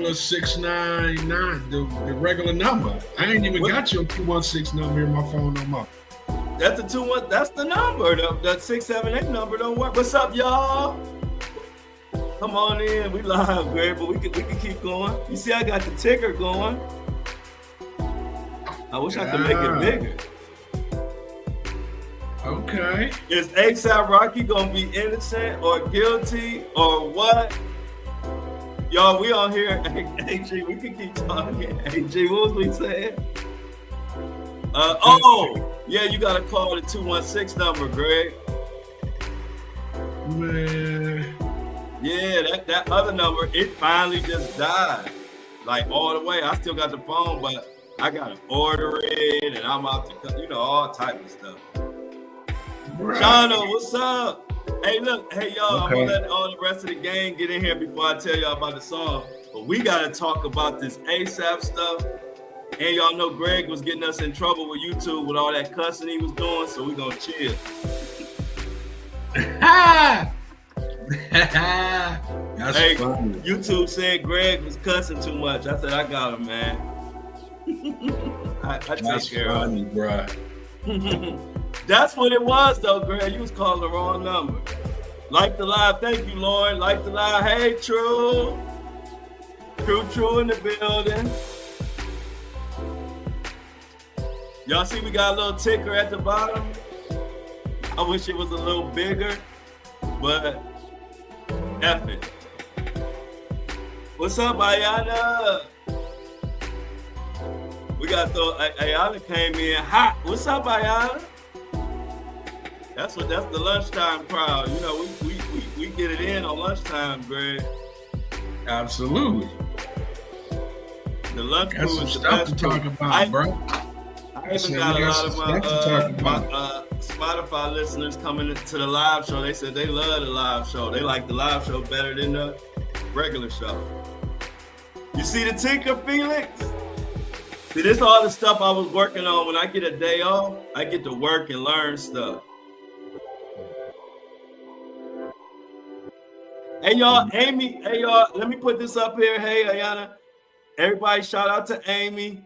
regular 699, the regular number. I ain't even got your 216 number in my phone no more. That's the 21. That's the number. That 678 number don't work. What's up, y'all? Come on in. We live, Greg, but we can keep going. You see, I got the ticker going. I wish I could make it bigger. Okay. Is ASAP Rocky gonna be innocent or guilty or what? Y'all, we on here. AG, we can keep talking. AG, what was we saying? Yeah, you gotta call the 216 number, Greg. Man. Yeah, that other number, it finally just died. Like all the way. I still got the phone, but I gotta order it and I'm out to, all type of stuff. Right. Shana, what's up? Hey, look, y'all, I'm gonna let all the rest of the gang get in here before I tell y'all about the song. But we gotta talk about this ASAP stuff. And y'all know Greg was getting us in trouble with YouTube with all that cussing he was doing, so we gonna chill. That's funny. YouTube said Greg was cussing too much. I said, I got him, man. I take care of him. Bro. That's what it was, though, Greg. You was calling the wrong number. Like the live. Thank you, Lauren. Like the live. Hey, True. True in the building. Y'all see we got a little ticker at the bottom? I wish it was a little bigger, but F it. What's up, Ayana? We got Ayana came in hot. What's up, Ayana? That's the lunchtime crowd. We get it in on lunchtime, Greg. Absolutely. The lunch crew is the best to talk about, bro. I even got a lot of my Spotify listeners coming to the live show. They said they love the live show. They like the live show better than the regular show. You see the ticker, Felix? See, this is all the stuff I was working on. When I get a day off, I get to work and learn stuff. Hey, y'all, Amy. Hey, y'all, let me put this up here. Hey, Ayana. Everybody shout out to Amy.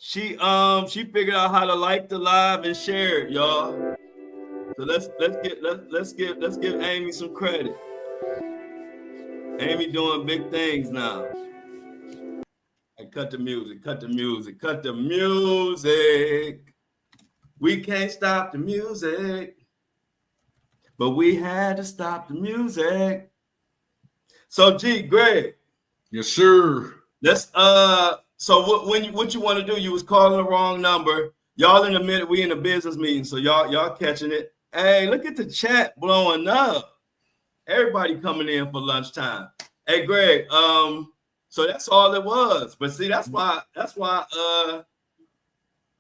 She figured out how to like the live and share it, y'all. So let's give Amy some credit. Amy doing big things now. And cut the music. We can't stop the music, but we had to stop the music. So Greg. Yes, sir. Let's So what you want to do? You was calling the wrong number. Y'all in a minute, we in a business meeting, so y'all catching it. Hey, look at the chat blowing up. Everybody coming in for lunchtime. Hey, Greg. So that's all it was. But see, that's why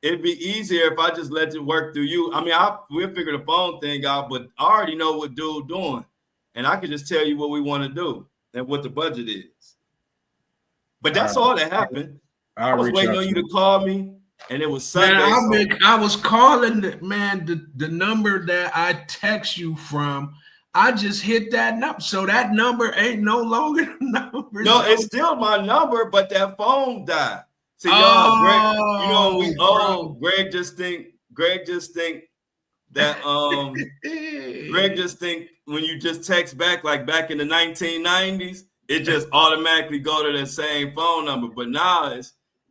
it'd be easier if I just let it work through you. I mean, we'll figure the phone thing out, but I already know what dude doing, and I can just tell you what we want to do and what the budget is. But that's all that happened. I was waiting on you to call me, and it was Sunday. Man, I was calling the number that I text you from. I just hit that number, so that number ain't no longer the number. No, it's still my number, but that phone died. See, y'all, Greg just think that Greg just think when you just text back like back in the 1990s, it just automatically go to the same phone number. But now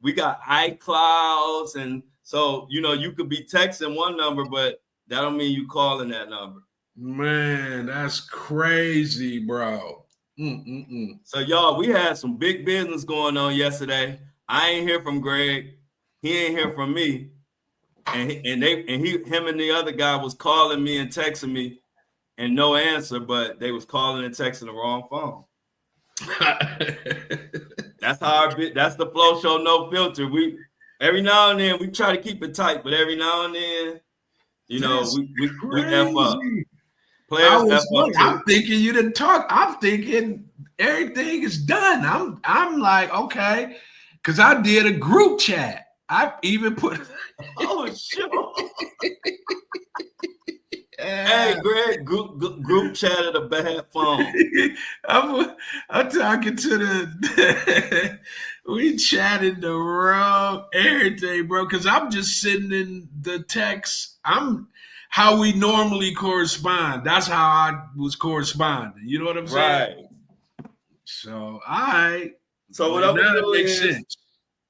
we got iClouds, and so you could be texting one number, but that don't mean you calling that number. Man, that's crazy, bro. So y'all, we had some big business going on yesterday. I ain't hear from Greg. He ain't hear from me. And him and the other guy was calling me and texting me, and no answer. But they was calling and texting the wrong phone. That's that's the Flow Show, no filter. We every now and then we try to keep it tight, but every now and then, we F up. I'm thinking you didn't talk. I'm thinking everything is done. I'm like, okay, because I did a group chat. I even put oh sure. Hey, Greg, group chat at a bad phone. I'm talking to the we chatted the wrong everything, bro. Because I'm just sitting in the text. I'm how we normally correspond. That's how I was corresponding. You know what I'm saying? Right. So I. So what I'm gonna do makes is, sense.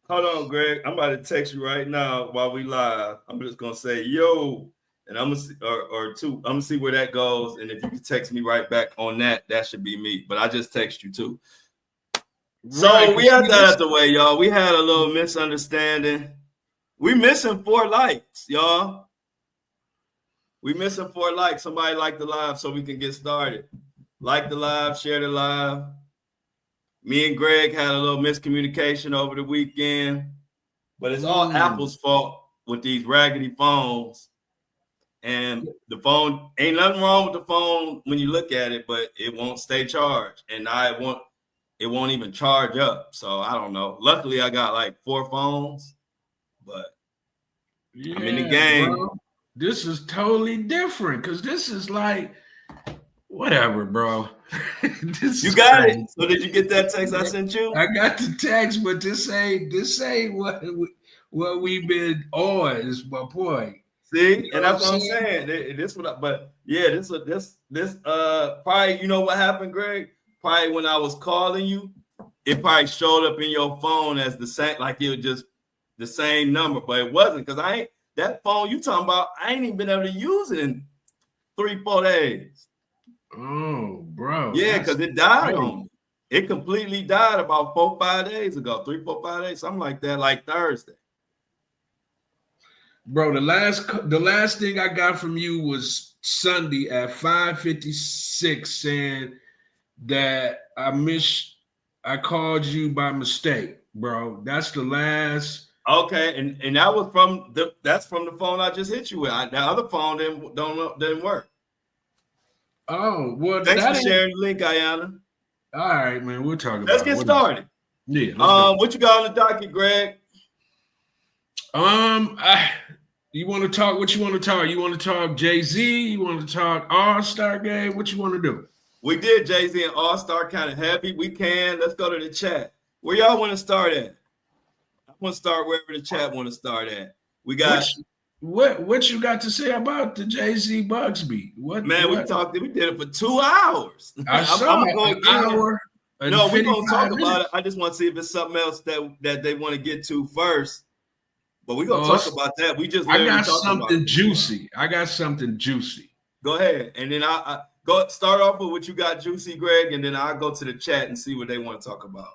hold on, Greg. I'm about to text you right now while we live. I'm just gonna say yo, and I'm gonna see, or two. I'm gonna see where that goes, and if you can text me right back on that, that should be me. But I just text you too. So Right, we had that out the way, y'all. We had a little misunderstanding. We missing 4 likes, y'all. We missing 4 likes. Somebody like the live so we can get started. Like the live, share the live. Me and Greg had a little miscommunication over the weekend, but it's all Apple's fault with these raggedy phones. And the phone, ain't nothing wrong with the phone when you look at it, but it won't stay charged. And it won't even charge up. So I don't know. Luckily, I got like 4 phones, but I'm in the game. Bro. This is totally different because this is like whatever, bro. You got it. So did you get that text I sent you? I got the text, but this ain't what we've been on. Is my point. See, you know and that's what I'm saying. This probably, you know what happened, Greg? Probably when I was calling you, it probably showed up in your phone as the same, like it was just the same number, but it wasn't because that phone you talking about, I ain't even been able to use it in 3-4 days. Oh, bro. Yeah, because it died on me. It completely died about 4-5 days ago, 3-4-5 days, something like that, like Thursday. Bro, the last thing I got from you was Sunday at 5:56 saying that I called you by mistake, bro. That's the last. Okay, and that was from the phone I just hit you with. The other phone didn't work. Oh, well, thanks for sharing the link, Ayana. All right, man. We'll talk about it. Let's get started. Yeah. What you got on the docket, Greg? You want to talk? What you want to talk? You want to talk Jay-Z? You want to talk All-Star Game? What you want to do? We did Jay-Z and All-Star kind of heavy. We can. Let's go to the chat. Where y'all want to start at? I want to start wherever the chat want to start at. We got what you got to say about the Jay-Z Bucks beat? We did it for 2 hours. I saw an hour. No, we're gonna talk about it. I just want to see if it's something else that they want to get to first. But we're gonna talk about that. I got something juicy. Go ahead. And then I go start off with what you got juicy, Greg, and then I'll go to the chat and see what they want to talk about.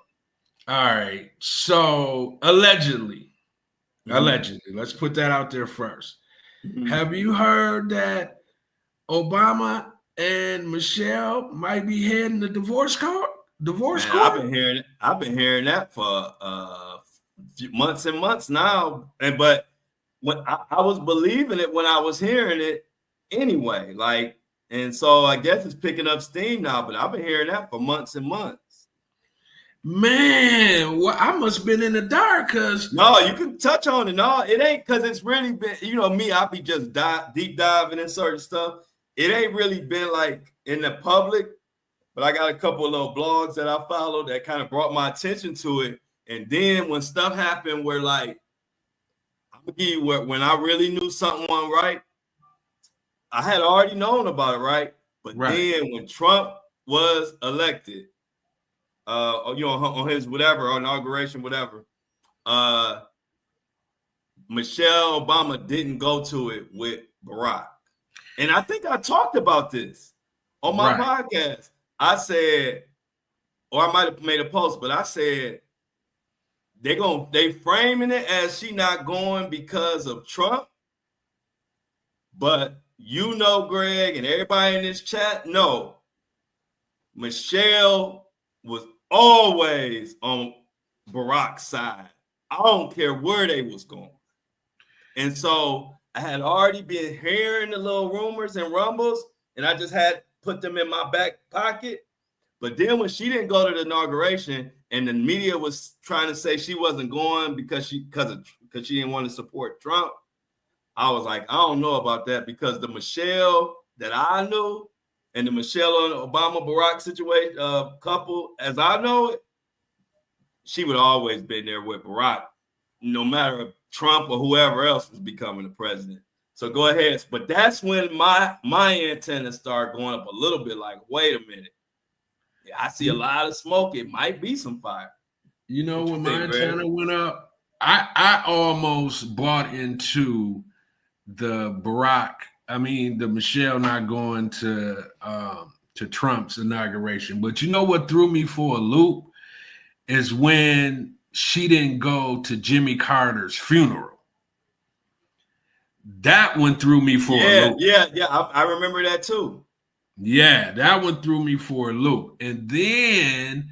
All right. So allegedly, let's put that out there first. Mm-hmm. Have you heard that Obama and Michelle might be heading the divorce court? I've been hearing that for months and months now. But when I was believing it when I was hearing it anyway, and so I guess it's picking up steam now, but I've been hearing that for months and months. Man, well, I must have been in the dark because no, you can touch on it. No, it ain't because it's really been, me, I be just deep diving in certain stuff. It ain't really been like in the public, but I got a couple of little blogs that I followed that kind of brought my attention to it. And then when stuff happened where I'm gonna give you when I really knew something wasn't right, I had already known about it, right? But then when Trump was elected, on his inauguration, Michelle Obama didn't go to it with Barack. And I think I talked about this on my podcast. I said, or I might have made a post, but I said, they framing it as she not going because of Trump. But Greg, and everybody in this chat know Michelle was always on Barack's side. I don't care where they was going. And so I had already been hearing the little rumors and rumbles, and I just had put them in my back pocket. But then when she didn't go to the inauguration and the media was trying to say she wasn't going because she didn't want to support Trump, I was like, I don't know about that, because the Michelle that I knew, and the Michelle and Obama Barack situation couple, as I know it, she would always been there with Barack, no matter if Trump or whoever else was becoming the president. So go ahead. But that's when my antennas start going up a little bit like, wait a minute. Yeah, I see a lot of smoke. It might be some fire. You know, when my antenna went up, I almost bought into the the Michelle not going to Trump's inauguration. But you know what threw me for a loop is when she didn't go to Jimmy Carter's funeral. That one threw me for a loop. Yeah. I remember that too. Yeah, that one threw me for a loop. And then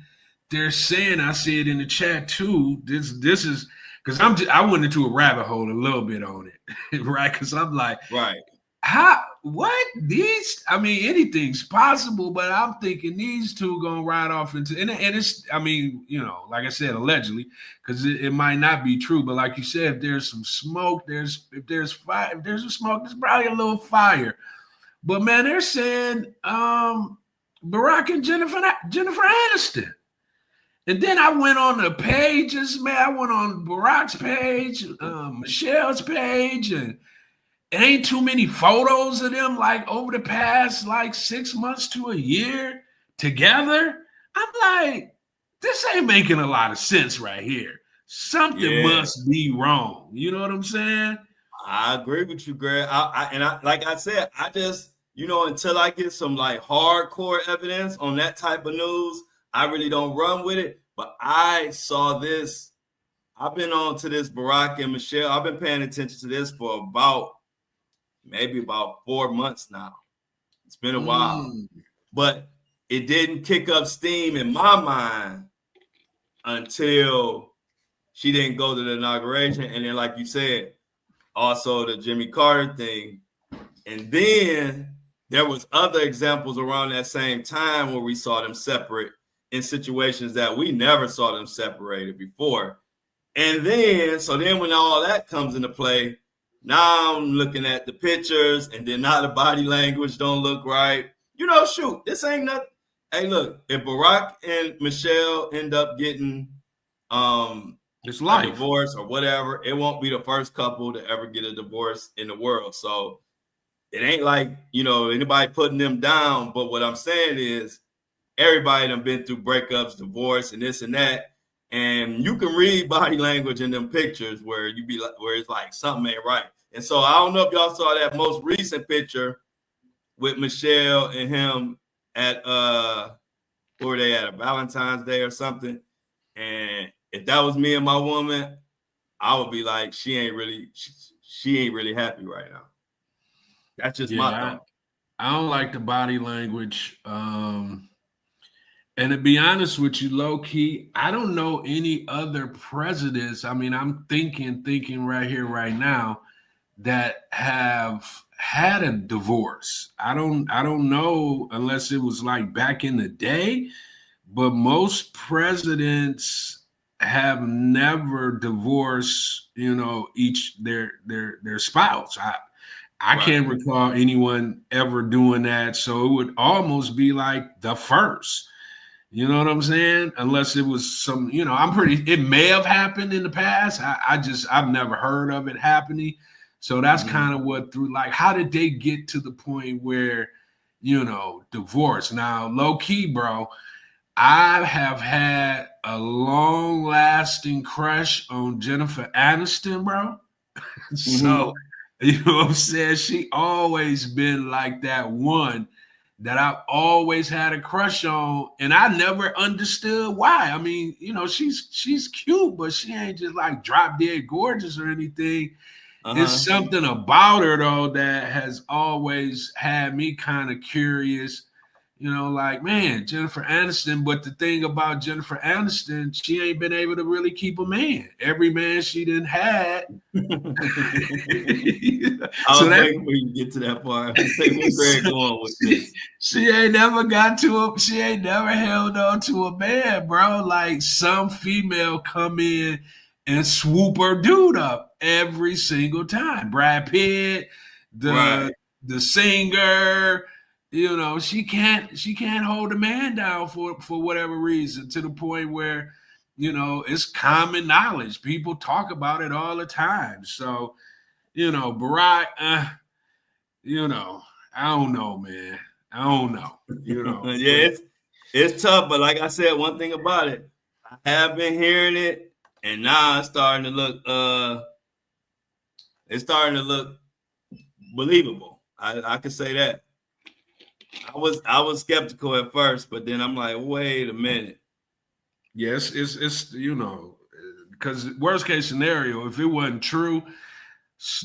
they're saying, I see it in the chat too. This is because I went into a rabbit hole a little bit on it, right? Because I'm like, right, what these? I mean, anything's possible, but I'm thinking these two gonna ride off into and it's. I mean, you know, like I said, allegedly, because it might not be true, but like you said, if there's some smoke, if there's fire, if there's a smoke, there's probably a little fire. But man, they're saying Barack and Jennifer Aniston. And then I went on the pages, man. I went on Barack's page, Michelle's page, and it ain't too many photos of them like over the past like 6 months to a year together. I'm like, this ain't making a lot of sense right here. Something must be wrong. You know what I'm saying? I agree with you, Greg. I like I said, I just, you know, until I get some like hardcore evidence on that type of news, I really don't run with it. But I saw this. I've been on to this Barack and Michelle. I've been paying attention to this for maybe about 4 months now. It's been a while. But it didn't kick up steam in my mind until she didn't go to the inauguration. And then, like you said, also the Jimmy Carter thing. And then there was other examples around that same time where we saw them separate in situations that we never saw them separated before. And then, so then when all that comes into play, now I'm looking at the pictures and then now the body language don't look right. You know, shoot, this ain't nothing. Hey, look, if Barack and Michelle end up getting it's life. A divorce or whatever, it won't be the first couple to ever get a divorce in the world. So it ain't like, you know, anybody putting them down. But what I'm saying is everybody done been through breakups, divorce, and this and that. And you can read body language in them pictures where you be like, where it's like something ain't right. And so I don't know if y'all saw that most recent picture with Michelle and him at where were they at, a Valentine's Day or something. And if that was me and my woman, I would be like, she ain't really happy right now. That's just my thought. I don't like the body language. And to be honest with you, low key, I don't know any other presidents. I mean, I'm thinking right here, right now, that have had a divorce. I don't know unless it was like back in the day, but most presidents have never divorced, you know, their spouse. I can't recall anyone ever doing that. So it would almost be like the first. You know what I'm saying? Unless it was some, you know, it may have happened in the past. I've never heard of it happening. So that's kind of what how did they get to the point where, you know, divorce? Now, low key, bro, I have had a long lasting crush on Jennifer Aniston, bro. So, you know what I'm saying? She always been like that one that I've always had a crush on, and I never understood why. I mean, you know, she's cute, but she ain't just like drop dead gorgeous or anything. It's something about her though that has always had me kind of curious. You know, like, man, Jennifer Aniston. But the thing about Jennifer Aniston, she ain't been able to really keep a man. Every man she done had. I was waiting for you to get to that part. Where's Greg going with this? She ain't never held on to a man, bro. Like some female come in and swoop her dude up every single time. Brad Pitt, the singer, you know, she can't hold a man down for whatever reason, to the point where, you know, it's common knowledge. People talk about it all the time. So, you know, Barack, you know, I don't know, man. I don't know. You know. Yeah, it's tough, but like I said, one thing about it, I have been hearing it, and now it's starting to look believable. I can say that. I was skeptical at first, but then I'm like, wait a minute. Yes, it's you know, because worst case scenario, if it wasn't true,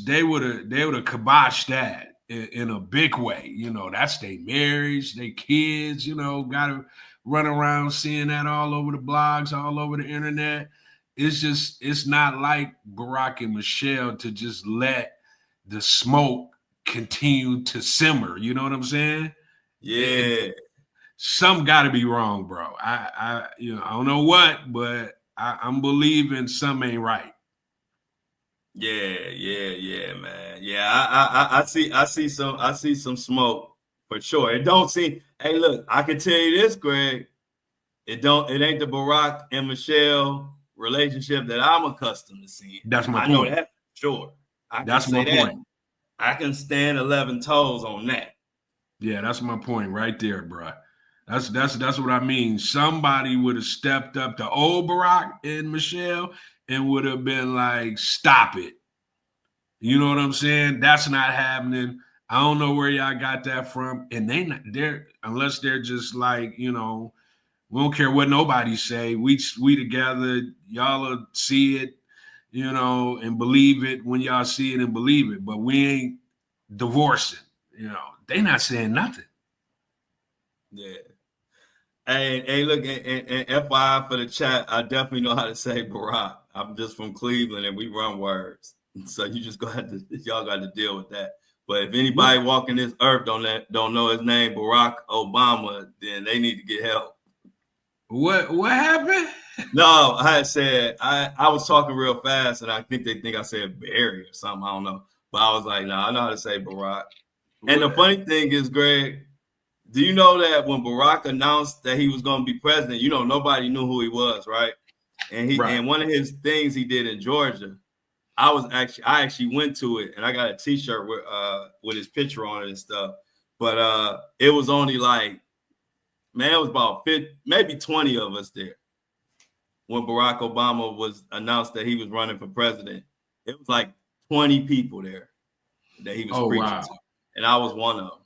they would have kiboshed that in a big way. You know, that's their marriage, their kids. You know, got to run around seeing that all over the blogs, all over the internet. It's not like Barack and Michelle to just let the smoke continue to simmer. You know what I'm saying? Yeah. Some got to be wrong, bro. I don't know what, but I'm believing some ain't right. Yeah, man. Yeah, I see some smoke for sure. It don't seem. Hey, look, I can tell you this, Greg. It ain't the Barack and Michelle relationship that I'm accustomed to seeing. That's my point. I know that for sure. That's my point. I can stand 11 toes on that. Yeah, that's my point right there, bro. That's what I mean. Somebody would have stepped up to old Barack and Michelle and would have been like, stop it. You know what I'm saying? That's not happening. I don't know where y'all got that from. And they're unless they're just like, you know, we don't care what nobody say. We together, y'all will see it, you know, and believe it when y'all see it and believe it. But we ain't divorcing, you know. They not saying nothing. Yeah. Hey, look, and FYI for the chat, I definitely know how to say Barack. I'm just from Cleveland and we run words. So you just y'all got to deal with that. But if anybody walking this earth don't know his name, Barack Obama, then they need to get help. What happened? No, I had said I was talking real fast, and I think they think I said Barry or something. I don't know, but I was like, no, I know how to say Barack. And the funny thing is, Greg, do you know that when Barack announced that he was going to be president, you know, nobody knew who he was, right? And and one of his things he did in Georgia, I actually went to it, and I got a T-shirt with his picture on it and stuff. But it was only like, man, it was about 50, maybe 20 of us there when Barack Obama was announced that he was running for president. It was like 20 people there that he was preaching to, and I was one of them.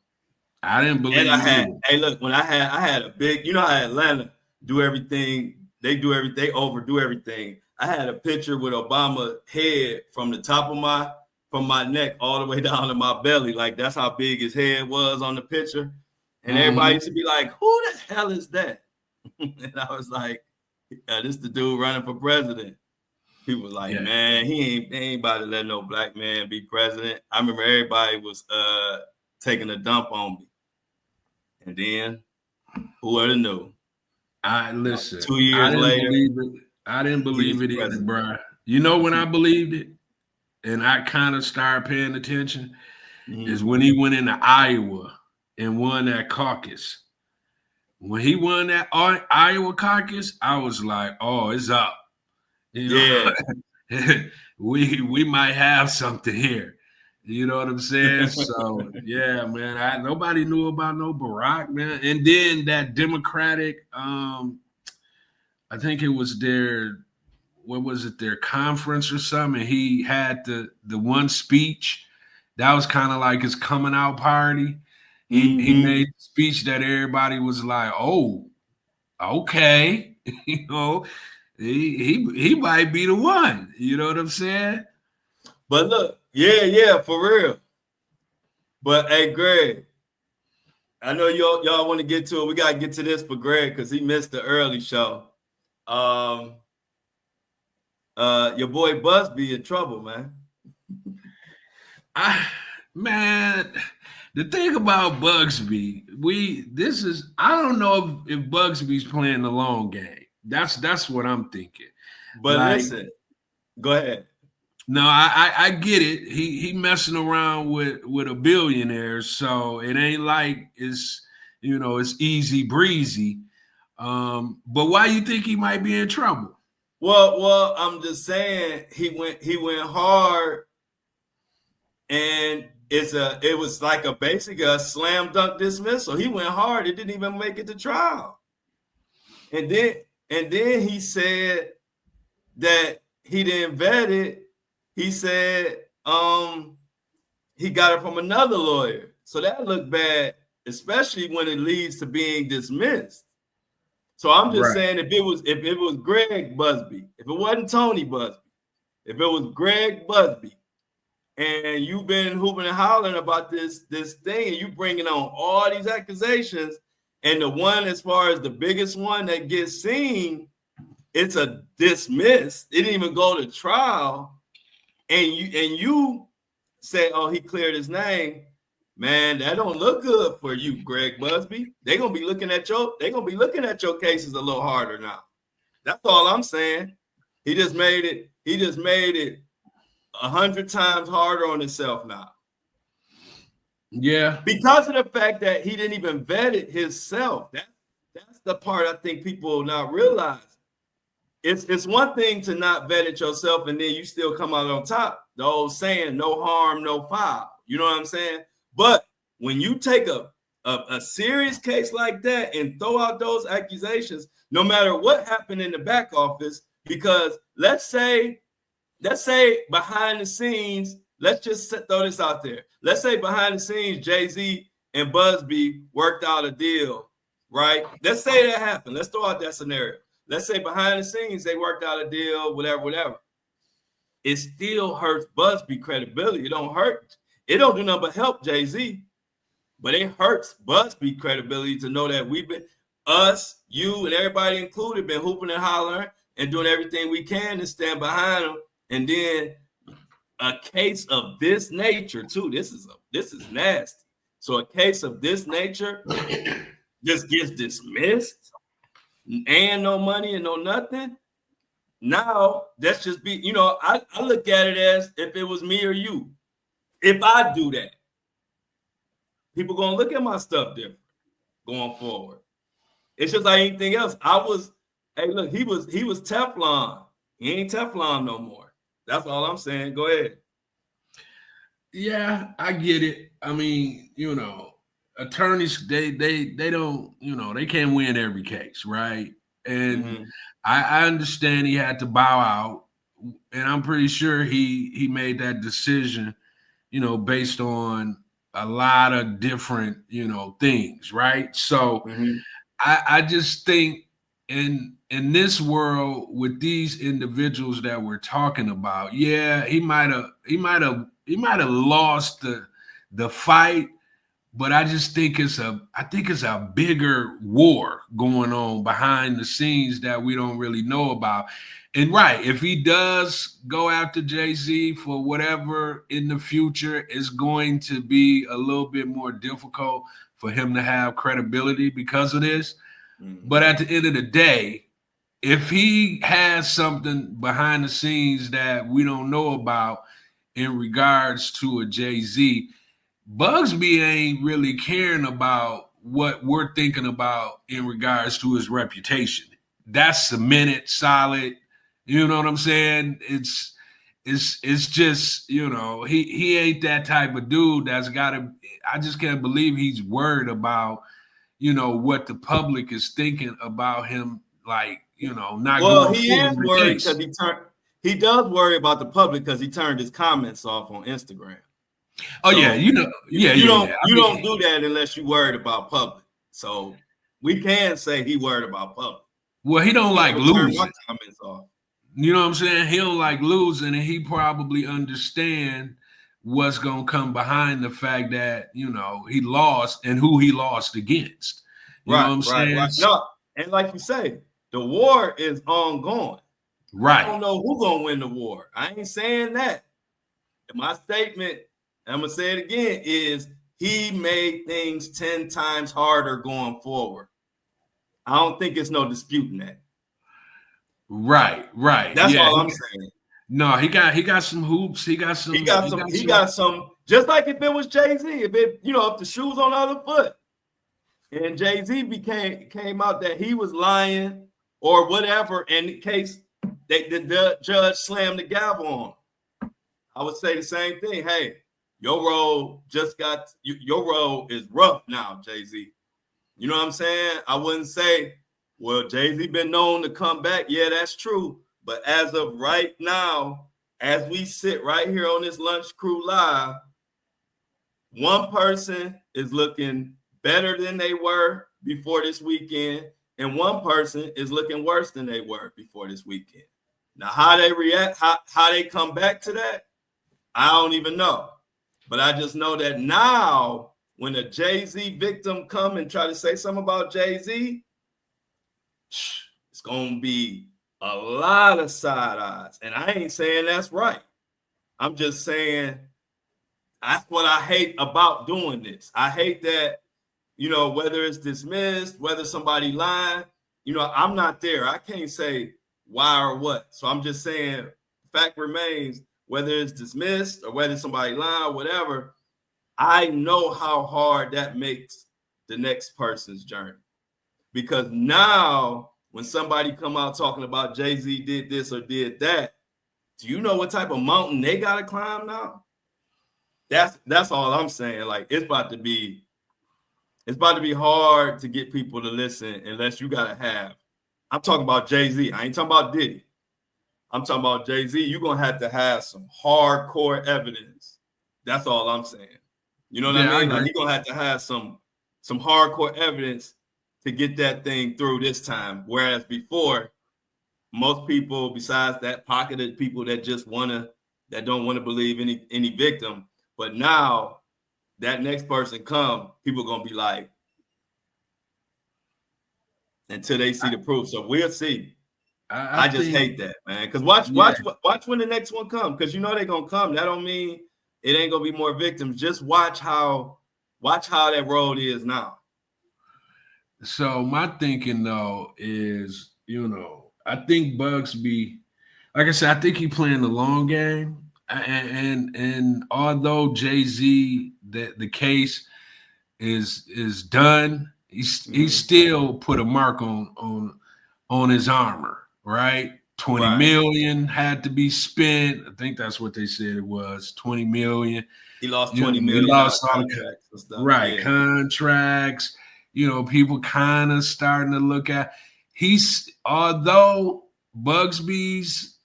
I didn't believe it. Hey, look, when I had a big, you know how Atlanta do everything, they overdo everything. I had a picture with Obama head from the top of my neck all the way down to my belly. Like, that's how big his head was on the picture. And everybody used to be like, who the hell is that? And I was like, this the dude running for president. People was like, man, they ain't about to let no black man be president. I remember everybody was taking a dump on me. And then, who would have knew? Listen. 2 years later, I didn't believe it either, bro. You know when I believed it, and I kind of started paying attention, is when he went into Iowa and won that caucus. When he won that Iowa caucus, I was like, "Oh, it's up." You know? Yeah, we might have something here. You know what I'm saying? So yeah, man. Nobody knew about no Barack, man. And then that Democratic, I think it was their conference or something. He had the one speech that was kind of like his coming out party. He made a speech that everybody was like, "Oh, okay," you know, he might be the one. You know what I'm saying? But look, yeah, for real. But hey, Greg, I know y'all want to get to it. We gotta get to this for Greg because he missed the early show. Your boy Busby in trouble, man. Man, the thing about Bugsby, I don't know if Bugsby's playing the long game. That's what I'm thinking. But listen, go ahead. No, I get it. He messing around with a billionaire, so it ain't like it's easy breezy. But why you think he might be in trouble? Well, I'm just saying he went hard, and it was like basically a slam dunk dismissal. He went hard. It didn't even make it to trial, and then he said that he didn't vet it. He said he got it from another lawyer. So that looked bad, especially when it leads to being dismissed. So I'm just saying if it was Greg Busby, if it wasn't Tony Busby, if it was Greg Busby, and you've been hooping and hollering about this thing, and you bringing on all these accusations, and the one as far as the biggest one that gets seen, it's a dismiss. It didn't even go to trial, and you say, "Oh, he cleared his name." Man, that don't look good for you, Greg Busby. They're gonna be looking at your cases a little harder now. That's all I'm saying. He just made it 100 times harder on himself now. Yeah. Because of the fact that he didn't even vet it himself. That's the part I think people not realize. It's one thing to not vet it yourself and then you still come out on top. The old saying, no harm, no foul. You know what I'm saying? But when you take a serious case like that and throw out those accusations, no matter what happened in the back office, because let's say behind the scenes, let's just throw this out there. Let's say behind the scenes, Jay-Z and Busby worked out a deal, right? Let's say that happened. Let's throw out that scenario. Let's say behind the scenes, they worked out a deal, whatever. It still hurts Busby credibility. It don't do nothing but help Jay-Z, but it hurts Busby credibility to know that we've been, us, you, and everybody included, been hooping and hollering and doing everything we can to stand behind them. And then a case of this nature too. This is nasty. So a case of this nature just gets dismissed and no money and no nothing. Now that's just be, I look at it as if it was me or you. If I do that, people gonna look at my stuff different going forward. It's just like anything else. Hey, look, he was Teflon. He ain't Teflon no more. That's all I'm saying. Go ahead. Yeah, I get it. I mean, attorneys, they don't, they can't win every case, right? And I understand he had to bow out, and I'm pretty sure he made that decision, based on a lot of different, things, right? So I just think in this world with these individuals that we're talking about, yeah, he might have lost the fight, but I just think it's a bigger war going on behind the scenes that we don't really know about. And right, if he does go after Jay-Z for whatever in the future, it's going to be a little bit more difficult for him to have credibility because of this. But at the end of the day, if he has something behind the scenes that we don't know about in regards to a Jay-Z, Busby ain't really caring about what we're thinking about in regards to his reputation. That's cemented, solid. You know what I'm saying? It's just, he ain't that type of dude that's I just can't believe he's worried about, what the public is thinking about him, like, not going he is worried because he does worry about the public because he turned his comments off on Instagram. Oh, so, you don't do that unless you're worried about public. So we can say he worried about public. Well, he don't like losing. Comments off. You know what I'm saying? He don't like losing, and he probably understand what's gonna come behind the fact that he lost and who he lost against. You know what I'm saying? Right. No, and like you say, the war is ongoing. Right. I don't know who's gonna win the war. I ain't saying that. My statement, I'm gonna say it again, is he made things 10 times harder going forward. I don't think it's no disputing that. Right. That's all I'm saying. No, he got some hoops. He got some. He got some. Just like if it was Jay-Z, if the shoes on the other foot, and Jay-Z came out that he was lying or whatever, and in case the judge slammed the gavel on, I would say the same thing. Hey, your role your role is rough now, Jay-Z. You know what I'm saying? I wouldn't say, well, Jay-Z been known to come back. Yeah, that's true. But as of right now, as we sit right here on this Lunch Crew Live, one person is looking better than they were before this weekend, and one person is looking worse than they were before this weekend. Now, how they react, how they come back to that, I don't even know. But I just know that now, when a Jay-Z victim come and try to say something about Jay-Z, it's going to be a lot of side eyes. And I ain't saying that's right. I'm just saying that's what I hate about doing this. I hate that, whether it's dismissed, whether somebody lying, I'm not there. I can't say why or what. So I'm just saying, fact remains, whether it's dismissed or whether somebody lying or whatever, I know how hard that makes the next person's journey. Because now, when somebody come out talking about Jay-Z did this or did that, do you know what type of mountain they got to climb now? That's all I'm saying. Like, it's about to be hard to get people to listen unless you got to have. I'm talking about Jay-Z. I ain't talking about Diddy. I'm talking about Jay-Z. You're going to have some hardcore evidence. That's all I'm saying. You know what I mean? Like, you're going to have some hardcore evidence to get that thing through this time. Whereas before, most people, besides that pocket of people that don't want to believe any victim, but now that next person come, people are going to be like, until they see the proof. So we'll see. I just hate that, man. Because watch when the next one comes. Because they're going to come. That don't mean it ain't going to be more victims. Just watch how that road is now. So my thinking though is, I think Bugsby, like I said, I think he playing the long game. And although Jay-Z, the case is done, he still put a mark on his armor, right? 20 million had to be spent. I think that's what they said it was, 20 million. He lost 20 million. He lost all contracts and stuff. Right, yeah. Contracts. People kind of starting to look at although Bugsby's,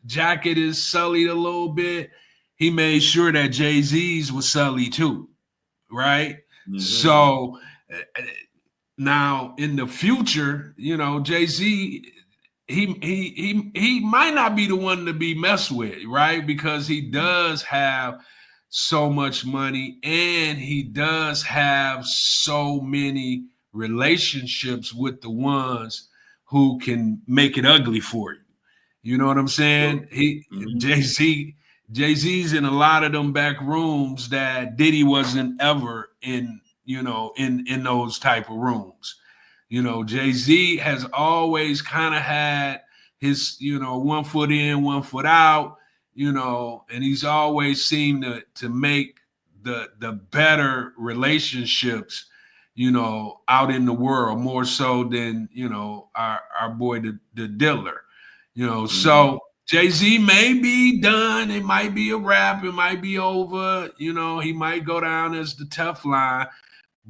jacket is sullied a little bit, he made sure that Jay-Z's was sullied too, right? Mm-hmm. So now in the future, Jay-Z, he might not be the one to be messed with, right? Because he does have so much money and he does have so many relationships with the ones who can make it ugly for you. You know what I'm saying? Jay-Z's in a lot of them back rooms that Diddy wasn't ever in, in those type of rooms. Jay-Z has always kind of had his, 1 foot in, 1 foot out, and he's always seemed to make the better relationships, out in the world more so than, our boy, the Diller, So Jay-Z may be done. It might be a wrap. It might be over. He might go down as the Teflon,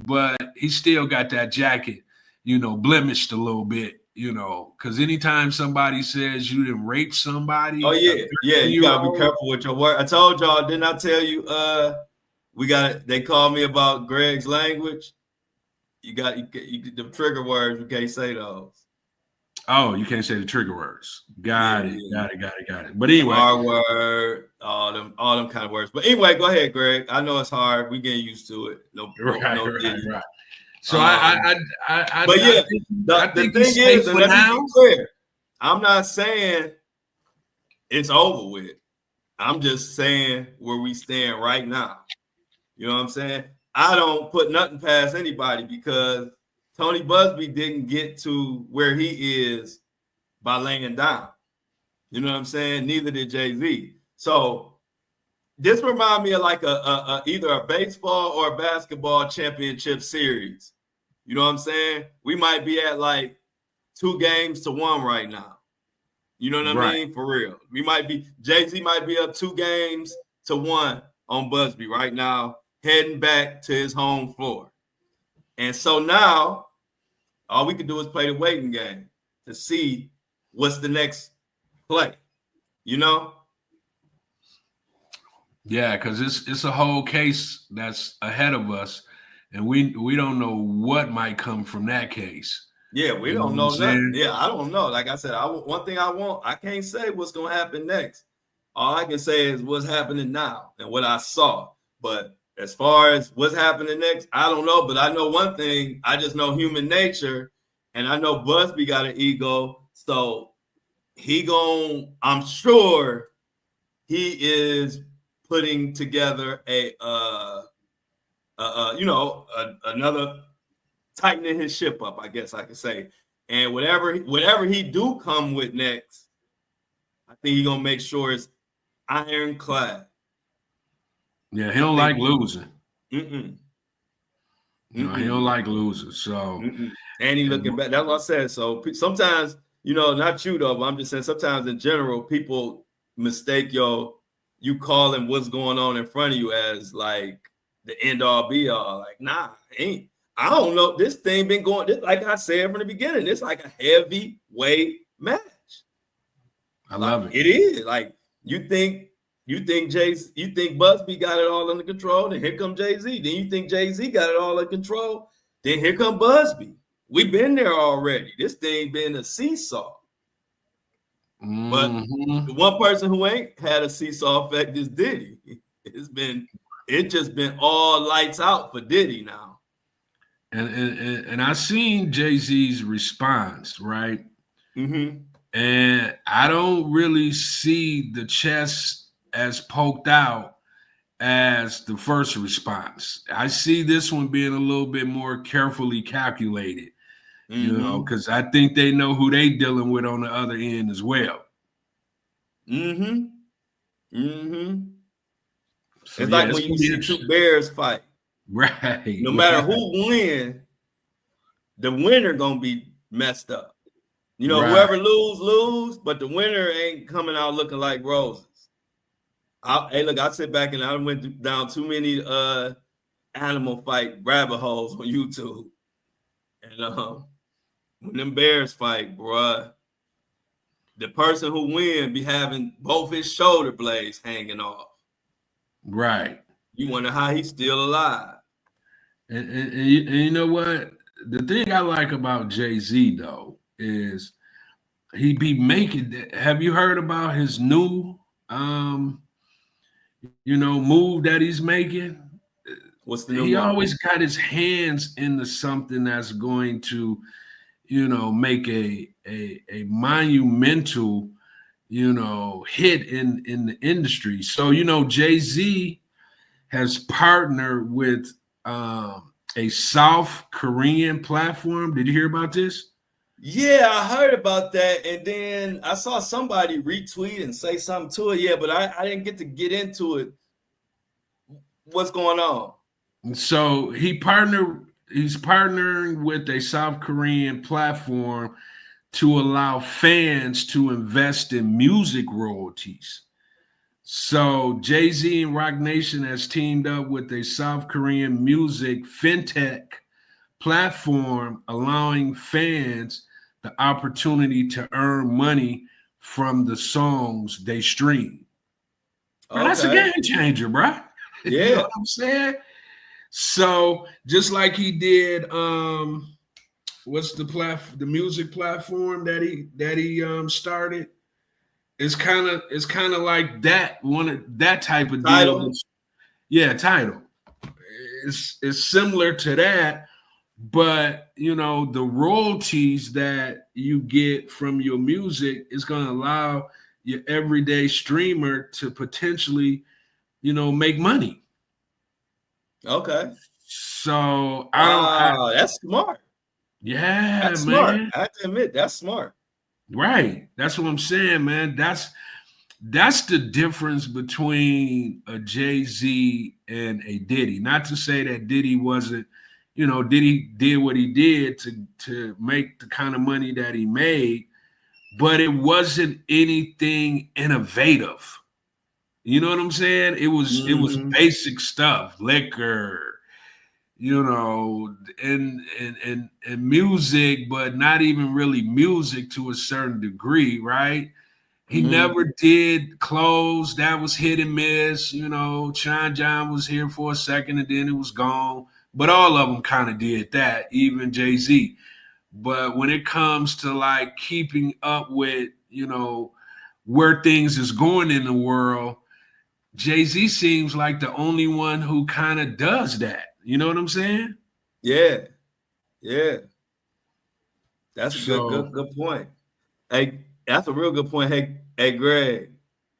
but he still got that jacket, blemished a little bit, because anytime somebody says you didn't rape somebody. Oh, yeah. You got to be careful with your word. I told y'all, didn't I tell you, they called me about Greg's language. You the trigger words, you can't say those. Oh, you can't say the trigger words. Got it. But anyway, R word, all them kind of words. But anyway, go ahead, Greg. I know it's hard. We getting used to it. Right. So the thing is, and let me be clear, I'm not saying it's over with. I'm just saying where we stand right now. You know what I'm saying? I don't put nothing past anybody because Tony Busby didn't get to where he is by laying down. You know what I'm saying? Neither did Jay-Z. So this reminds me of like either a baseball or a basketball championship series. You know what I'm saying? We might be at like 2-1 right now. You know what I mean? For real. We might be, Jay-Z might be up 2-1 on Busby right now, heading back to his home floor. And so now all we can do is play the waiting game to see what's the next play. You know? Yeah, because it's a whole case that's ahead of us, and we don't know what might come from that case. Yeah, we don't know nothing. Yeah, I don't know. Like I said, one thing I can't say what's gonna happen next. All I can say is what's happening now and what I saw. But as far as what's happening next, I don't know. But I know one thing. I just know human nature, and I know Busby got an ego, so I'm sure he is putting together another tightening his ship up, I guess I could say. And whatever he do come with next, I think he's gonna make sure it's ironclad. Yeah, he don't like losing. Mm-mm. You know, he don't like losing. So and he looking back. That's what I said. So sometimes, not you though, but I'm just saying sometimes in general, people mistake you calling what's going on in front of you as like the end all be all. Like, nah, ain't. I don't know. This thing been going, like I said from the beginning, it's like a heavyweight match. I love it. It is. Like you think Busby got it all under control, then here come Jay-Z. Then you think Jay-Z got it all under control, then here come Busby. We've been there already. This thing been a seesaw. But the one person who ain't had a seesaw effect is Diddy. It just been all lights out for Diddy now. And I seen Jay-Z's response, right? Mm-hmm. And I don't really see the chest as poked out as the first response. I see this one being a little bit more carefully calculated, because I think they know who they dealing with on the other end as well. So, it's yeah, like when you see two bears fight. Right. No matter who wins, the winner gonna be messed up. Whoever lose, but the winner ain't coming out looking like roses. I sit back and I went down too many animal fight rabbit holes on YouTube. And when them bears fight, bruh, the person who wins be having both his shoulder blades hanging off. Right. You wonder how he's still alive. And you know what? The thing I like about Jay-Z, though, is he be making. Have you heard about his new, move that he's making? What's the new? He always got his hands into something that's going to, make a monumental, hit in the industry. So, Jay-Z has partnered with a South Korean platform. Did you hear about this? Yeah, I heard about that, and then I saw somebody retweet and say something to it. Yeah, but I didn't get into it. What's going on? So he's partnering with a South Korean platform to allow fans to invest in music royalties. So Jay-Z and Roc Nation has teamed up with a South Korean music fintech platform, allowing fans the opportunity to earn money from the songs they stream. Okay. That's a game changer, bro. Yeah. You know what I'm saying? So just like he did, what's the music platform that he started? It's kind of like that that type of Tidal. deal. Yeah, Tidal. It's similar to that, but the royalties that you get from your music is going to allow your everyday streamer to potentially, make money. Okay. So that's smart. Yeah, that's man. Smart. I have to admit, that's smart. Right. That's what I'm saying, man. That's the difference between a Jay-Z and a Diddy. Not to say that Diddy wasn't, Diddy did what he did to make the kind of money that he made, but it wasn't anything innovative. You know what I'm saying? It was basic stuff, liquor, and music, but not even really music to a certain degree, right? He never did close. That was hit and miss. Sean John was here for a second and then it was gone. But all of them kind of did that, even Jay-Z. But when it comes to like keeping up with, where things is going in the world, Jay-Z seems like the only one who kind of does that. You know what I'm saying? Yeah. Yeah. That's a good point. Hey, that's a real good point. Hey, Greg.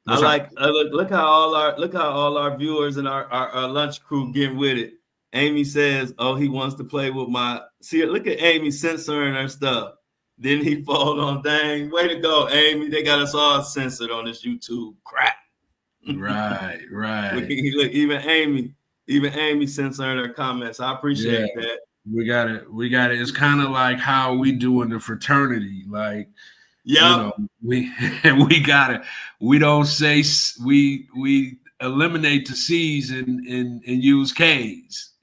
What's look how all our viewers and our lunch crew getting with it. Amy says, "Oh, he wants to play with my." See, look at Amy censoring her stuff. Then he fall on. Dang, way to go, Amy! They got us all censored on this YouTube crap. Right. Look, even Amy censoring her comments. I appreciate that. We got it. It's kind of like how we do in the fraternity. Like, we got it. We don't say we eliminate the C's and use K's.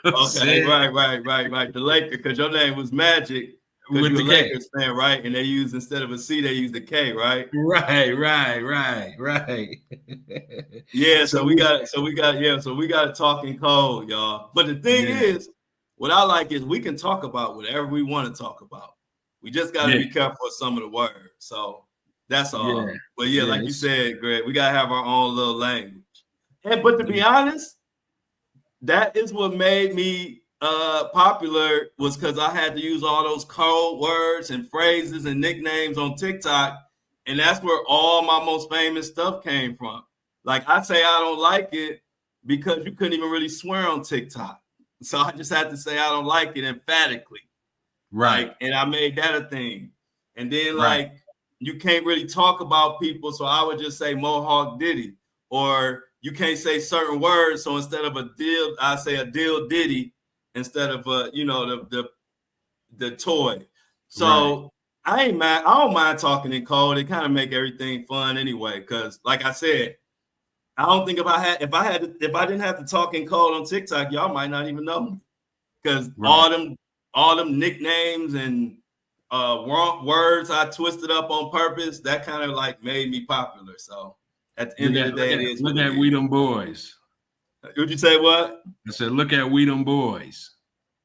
Okay, right. The Laker, because your name was Magic. With the Lakers fan, right? And they use, instead of a C, they use the K, right? Right. Yeah, so we got a talking code, y'all. But the thing is, what I like is we can talk about whatever we want to talk about. We just got to be careful with some of the words. So that's all. But like you said, Greg, we got to have our own little language. But to be honest, that is what made me popular, was because I had to use all those code words and phrases and nicknames on TikTok, and that's where all my most famous stuff came from. Like, I say I don't like it because you couldn't even really swear on TikTok, so I just had to say I don't like it emphatically, right? And I made that a thing. And then you can't really talk about people, so I would just say Mohawk Diddy, or you can't say certain words, so instead of a deal, I say a deal Diddy instead of the toy. So I ain't mad. I don't mind talking in code. It kind of make everything fun anyway. Because like I said, I don't think if I didn't have to talk in code on TikTok, y'all might not even know me. Because all them nicknames and wrong words I twisted up on purpose, that kind of like made me popular. So at the end of the day, it is. Look at We Them Boys. Would you say what? I said, look at We Them Boys.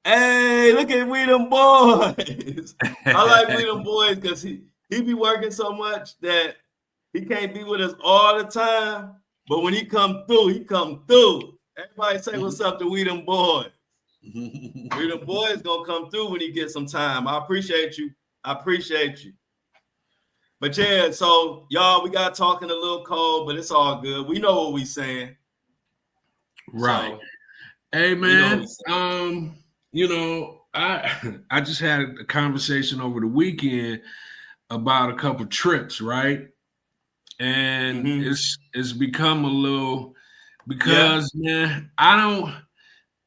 Hey, look at We Them Boys. I like We Them Boys because he be working so much that he can't be with us all the time. But when he come through, he come through. Everybody say what's up to We Them Boys. We Them Boys gonna come through when he gets some time. I appreciate you. But yeah, so y'all, we got talking a little cold, but it's all good. We know what we saying. Right. So, hey man, I just had a conversation over the weekend about a couple trips, right? And it's become a little, because man, I don't,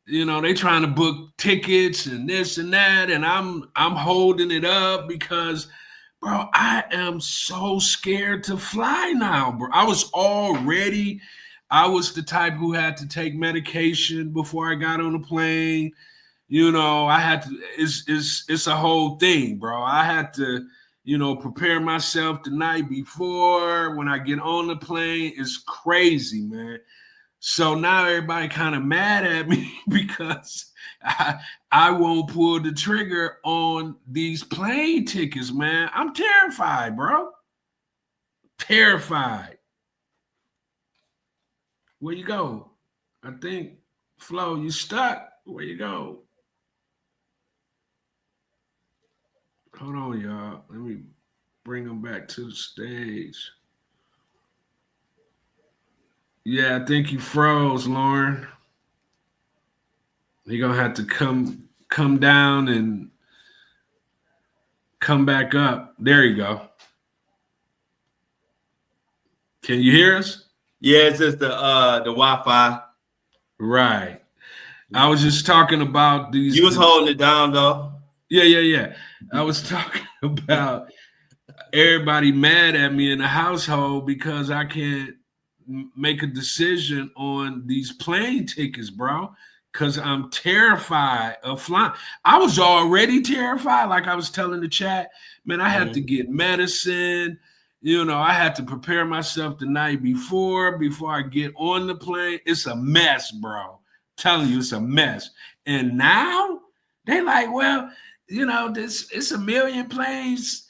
they trying to book tickets and this and that, and I'm holding it up because, bro, I am so scared to fly now, bro. I was the type who had to take medication before I got on the plane. I had to, it's a whole thing, bro. I had to, prepare myself the night before. When I get on the plane, it's crazy, man. So now everybody kind of mad at me because I won't pull the trigger on these plane tickets, man. I'm terrified, bro. Terrified. Where you go? I think, Flo, you stuck. Where you go? Hold on, y'all. Let me bring them back to the stage. Yeah, I think you froze, Lauren. You're gonna have to come down and come back up. There you go. Can you hear us? Yeah, it's just the Wi-Fi. Right. I was just talking about these. You was holding it down though. Yeah. I was talking about everybody mad at me in the household because I can't make a decision on these plane tickets, bro. Because I'm terrified of flying. I was already terrified, like I was telling the chat. Man, I had to get medicine. I had to prepare myself the night before I get on the plane. It's a mess, bro. Telling you, it's a mess. And now they like, well, it's a million planes,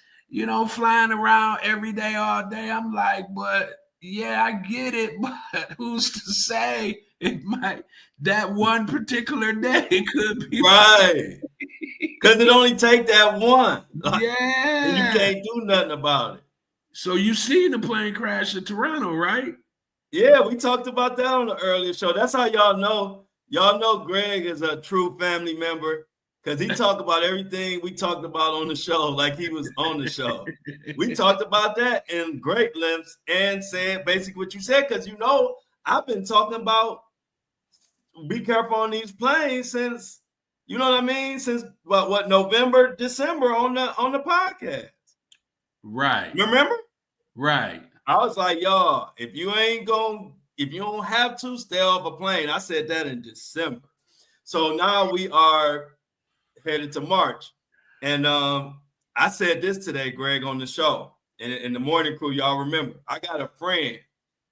flying around every day, all day. I'm like, but yeah, I get it, but who's to say it might that one particular day could be right? Because it only take that one. Yeah, and you can't do nothing about it. So you seen the plane crash in Toronto, right? Yeah, we talked about that on the earlier show. That's how y'all know. Y'all know Greg is a true family member because he talked about everything we talked about on the show like he was on the show. We talked about that in great lengths and said basically what you said because I've been talking about be careful on these planes since since November, December on the podcast. Right. Remember? Right. I was like, y'all, if you don't have to, stay off a plane. I said that in December. So now we are headed to March. And I said this today, Greg, on the show. In the morning crew, y'all remember. I got a friend.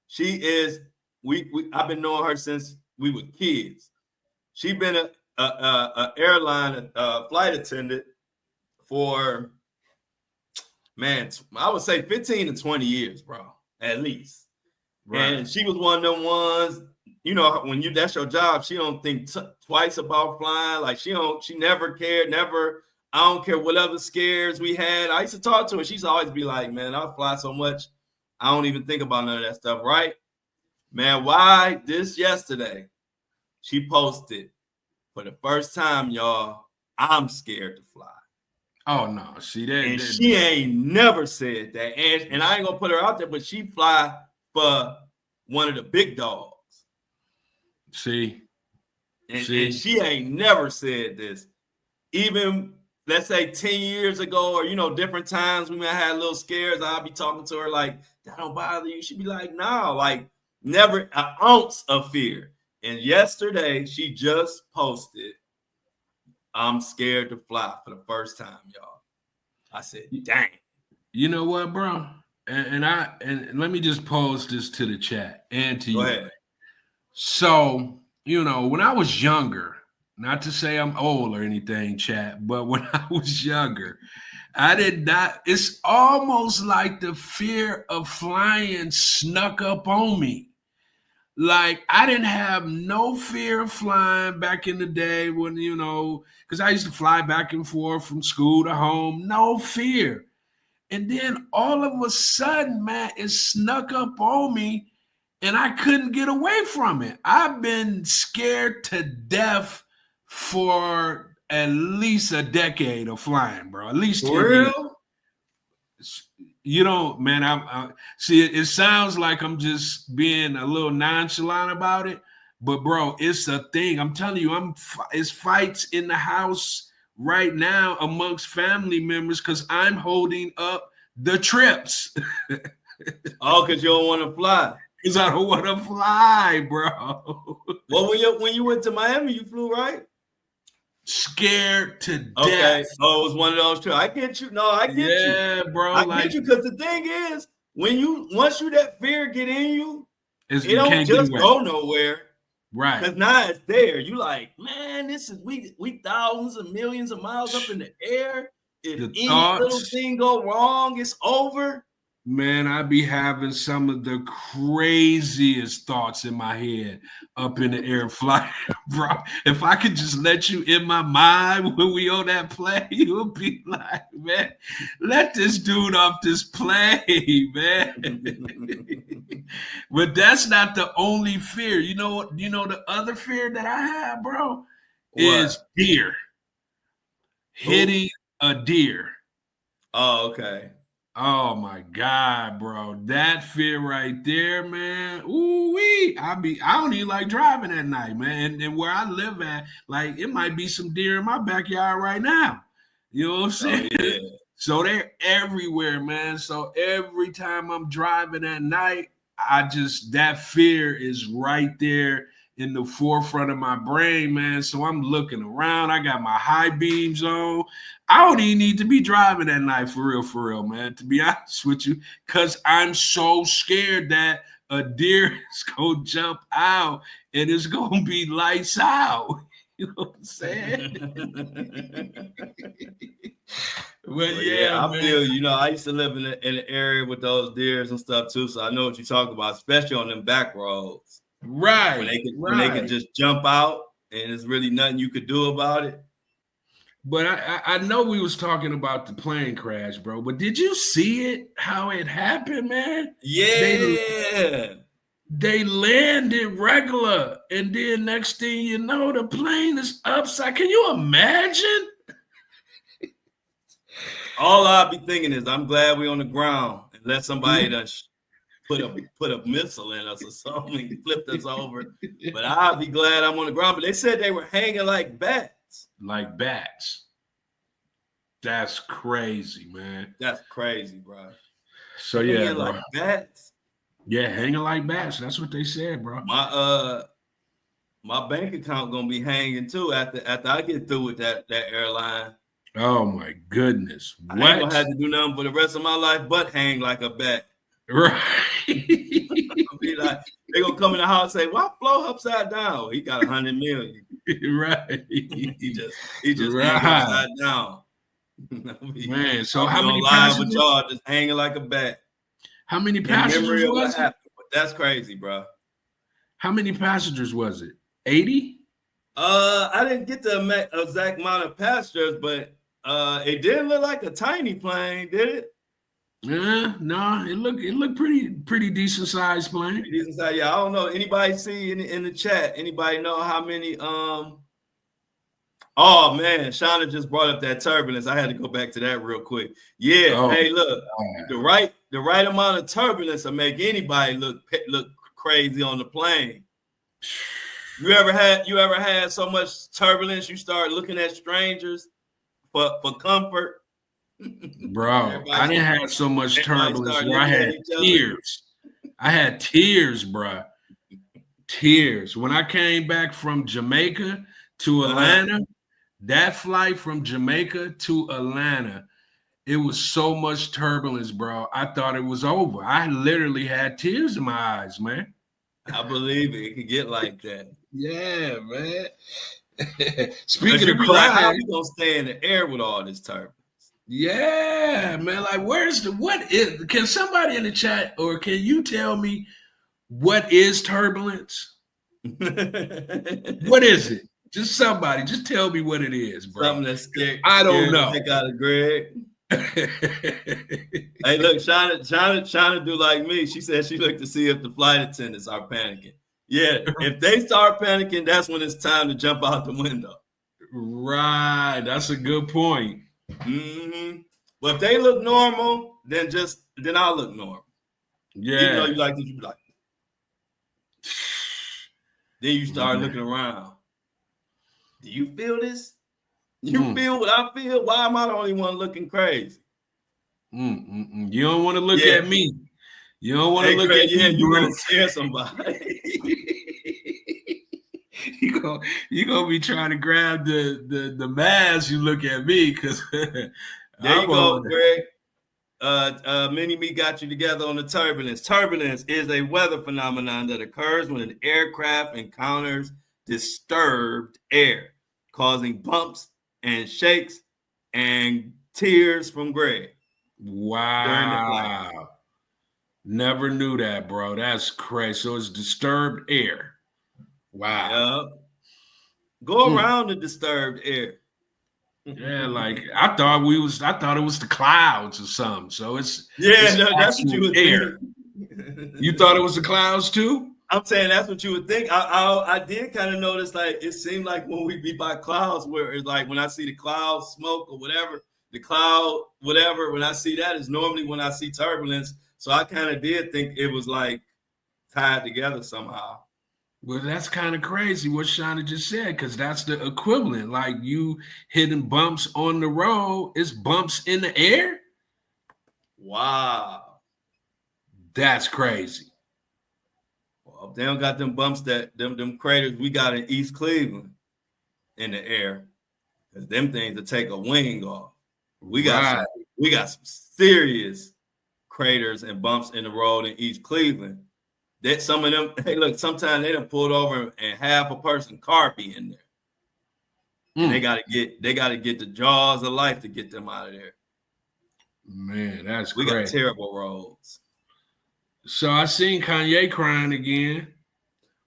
She is, I've been knowing her since we were kids. She's been a airline flight attendant for, man, I would say 15 to 20 years, bro, at least. Right. And she was one of them ones, when that's your job, she don't think twice about flying. Like she never cared, never. I don't care what other scares we had. I used to talk to her. She'd always be like, man, I fly so much. I don't even think about none of that stuff, right? Man, why this yesterday? She posted for the first time, y'all, I'm scared to fly. Oh no, see that. And she ain't never said that. And I ain't gonna put her out there, but she fly for one of the big dogs. See. And she ain't never said this. Even let's say 10 years ago, or different times we might have had little scares. I'll be talking to her like, that don't bother you. She'd be like, no, like never an ounce of fear. And yesterday she just posted, I'm scared to fly for the first time, y'all. I said, dang. You know what, bro? And let me just pose this to the chat and to you. Go ahead. So, when I was younger, not to say I'm old or anything, chat, but when I was younger, I did not, it's almost like the fear of flying snuck up on me. Like I didn't have no fear of flying back in the day when, because I used to fly back and forth from school to home, no fear. And then all of a sudden, man, it snuck up on me and I couldn't get away from it. I've been scared to death for at least a decade of flying, bro. At least 10 years. Man, I see it sounds like I'm just being a little nonchalant about it, but bro, it's a thing. I'm telling you, it's fights in the house right now amongst family members because I'm holding up the trips. Oh, because you don't want to fly. Because I don't want to fly, bro. Well, when you went to Miami, you flew, right? Scared to death. Okay. Oh, it was one of those two. I get you. No, I get you. Yeah, bro. I get you because the thing is, once that fear get in you, it don't just go nowhere. Right. Because now it's there. You like, man, this is we thousands of millions of miles up in the air. If any little thing go wrong, it's over. Man, I be having some of the craziest thoughts in my head up in the air flying, bro. If I could just let you in my mind when we on that plane, you would be like, man, let this dude off this plane, man. But that's not the only fear. You know the other fear that I have, bro, is deer. Hitting a deer. Oh, okay. Oh my God, bro. That fear right there, man. Ooh-wee. I don't even like driving at night, man. And where I live at, like it might be some deer in my backyard right now. You know what I'm Oh saying? yeah. So they're everywhere, man. So every time I'm driving at night, that fear is right there in the forefront of my brain, man. So I'm looking around. I got my high beams on. I don't even need to be driving at night for real, man. To be honest with you, because I'm so scared that a deer is gonna jump out and it's gonna be lights out. You know what I'm saying? Well, yeah, I man. feel you know I used to live in an area with those deers and stuff too, so I know what you talk about, especially on them back roads. Right. When they could just jump out and there's really nothing you could do about it. But I know we was talking about the plane crash, bro. But did you see it? How it happened, man? Yeah. They landed regular, and then next thing you know, the plane is upside. Can you imagine? All I'll be thinking is, I'm glad we're on the ground and let somebody done put a missile in us or something, flipped us over. But I'll be glad I'm on the ground. But they said they were hanging like bats. Like bats. That's crazy, man. That's crazy, bro. So yeah, bro. Like bats. Yeah, hanging like bats. That's what they said, bro. My bank account gonna be hanging too after I get through with that airline. Oh my goodness. I ain't gonna have to do nothing for the rest of my life but hang like a bat. Right. Be like, they gonna come in the house and say, "Why Flo upside down? He got 100 million." Right. He just right. Upside down. Man, so how many passengers? With y'all just hanging like a bat. How many passengers was it? That's crazy, bro. How many passengers was it? 80? I didn't get the exact amount of passengers, but it didn't look like a tiny plane, did it? No, it looked pretty decent sized plane. Decent size, yeah. I don't know. Anybody see in the chat? Anybody know how many? Oh man, Shauna just brought up that turbulence. I had to go back to that real quick. Yeah. Oh, hey, look, the right amount of turbulence will make anybody look crazy on the plane. You ever had so much turbulence you start looking at strangers for comfort? Bro, I didn't have so much turbulence where I had tears. I had tears, bro. Tears. When I came back from Jamaica to Atlanta, that flight from Jamaica to Atlanta, it was so much turbulence, bro. I thought it was over. I literally had tears in my eyes, man. I believe it. It can get like that. Yeah, man. Speaking of crying, like, how we gonna stay in the air with all this turbulence? Yeah, man. Like, can somebody in the chat or can you tell me what is turbulence? What is it? Just somebody, just tell me what it is, bro. Something that's scared. I don't know. Take out of Greg. Hey, look, Shauna do like me. She said she looked to see if the flight attendants are panicking. Yeah, if they start panicking, that's when it's time to jump out the window. Right, that's a good point. Mm-hmm. But if they look normal, then I'll look normal. Yeah. Even though you like this, you be like. Then you start looking around. Do you feel this? You feel what I feel? Why am I the only one looking crazy? You don't want to look at me. You don't want to look at me. You want to scare somebody. You gonna be trying to grab the mask. You look at me because there you go, Greg. Mini Me got you together on the turbulence. Turbulence is a weather phenomenon that occurs when an aircraft encounters disturbed air, causing bumps and shakes and tears from Greg. Wow. Never knew that, bro. That's crazy. So it's disturbed air. Wow. Go around the disturbed air. Yeah, like I thought it was the clouds or something. So it's that's what you would air. You thought it was the clouds too? I'm saying that's what you would think. I did kind of notice, like, it seemed like when we be by clouds, where it's like when I see the clouds, smoke or whatever, the cloud, whatever, when I see that is normally when I see turbulence. So I kind of did think it was like tied together somehow. Well, that's kind of crazy what Shauna just said, because that's the equivalent. Like you hitting bumps on the road, it's bumps in the air. Wow. That's crazy. Well, they don't got them bumps that them craters we got in East Cleveland in the air. Because them things will take a wing off. We got some serious craters and bumps in the road in East Cleveland. That some of them, hey, look, sometimes they done pulled over and half a person car be in there. And they gotta get the jaws of life to get them out of there. Man, that's we crazy. Got terrible roads. So I seen Kanye crying again.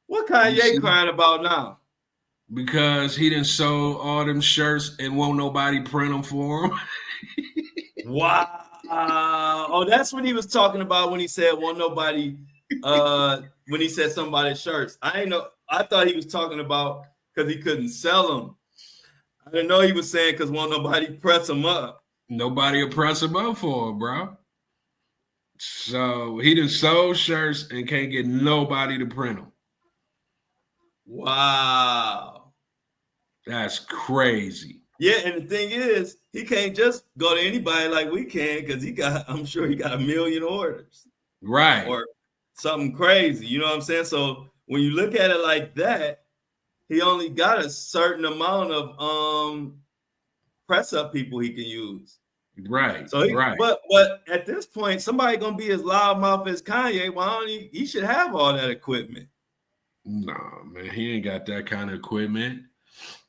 What Kanye crying about now? Because he done sold all them shirts and won't nobody print them for him. Wow. Oh, that's what he was talking about when he said won't nobody when he said something about his shirts. I thought he was talking about because he couldn't sell them. I didn't know he was saying because won't nobody press them up. Nobody will press them up for him, bro. So he done sold shirts and can't get nobody to print them. Wow. That's crazy. Yeah, and the thing is, he can't just go to anybody like we can because I'm sure he got 1 million orders. Right. Or something crazy. You know what I'm saying? So when you look at it like that, he only got a certain amount of press up people he can use. Right. So but at this point, somebody gonna be as loudmouth as Kanye. Why don't he should have all that equipment? Nah, man, he ain't got that kind of equipment.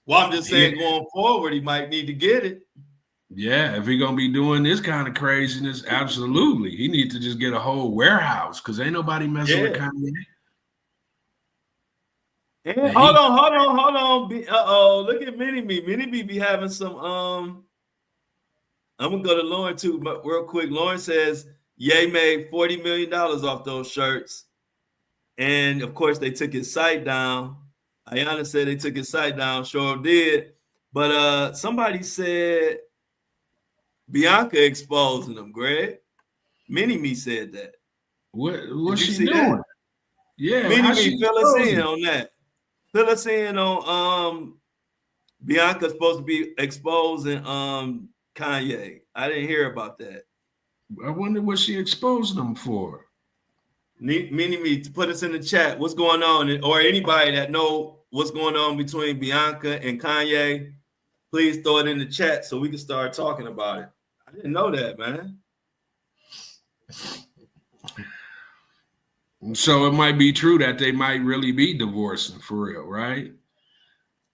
Well, I'm just saying going forward, he might need to get it. Yeah, if he gonna be doing this kind of craziness, absolutely. He needs to just get a whole warehouse because ain't nobody messing with Kanye. And hold on. Look at Mini Me. Mini Me be having some I'm gonna go to Lauren too, but real quick. Lauren says Ye made $40 million off those shirts. And of course, they took his site down. Ayana said they took his site down, sure did. But somebody said Bianca exposing them, Greg. Mini Me said that. What's she doing? That? Yeah, Mini Me, fill us in on that. Fill us in on Bianca supposed to be exposing Kanye. I didn't hear about that. I wonder what she exposed them for. Mini Me, put us in the chat. What's going on? Or anybody that know what's going on between Bianca and Kanye, please throw it in the chat so we can start talking about it. I didn't know that, man. So it might be true that they might really be divorcing for real, right?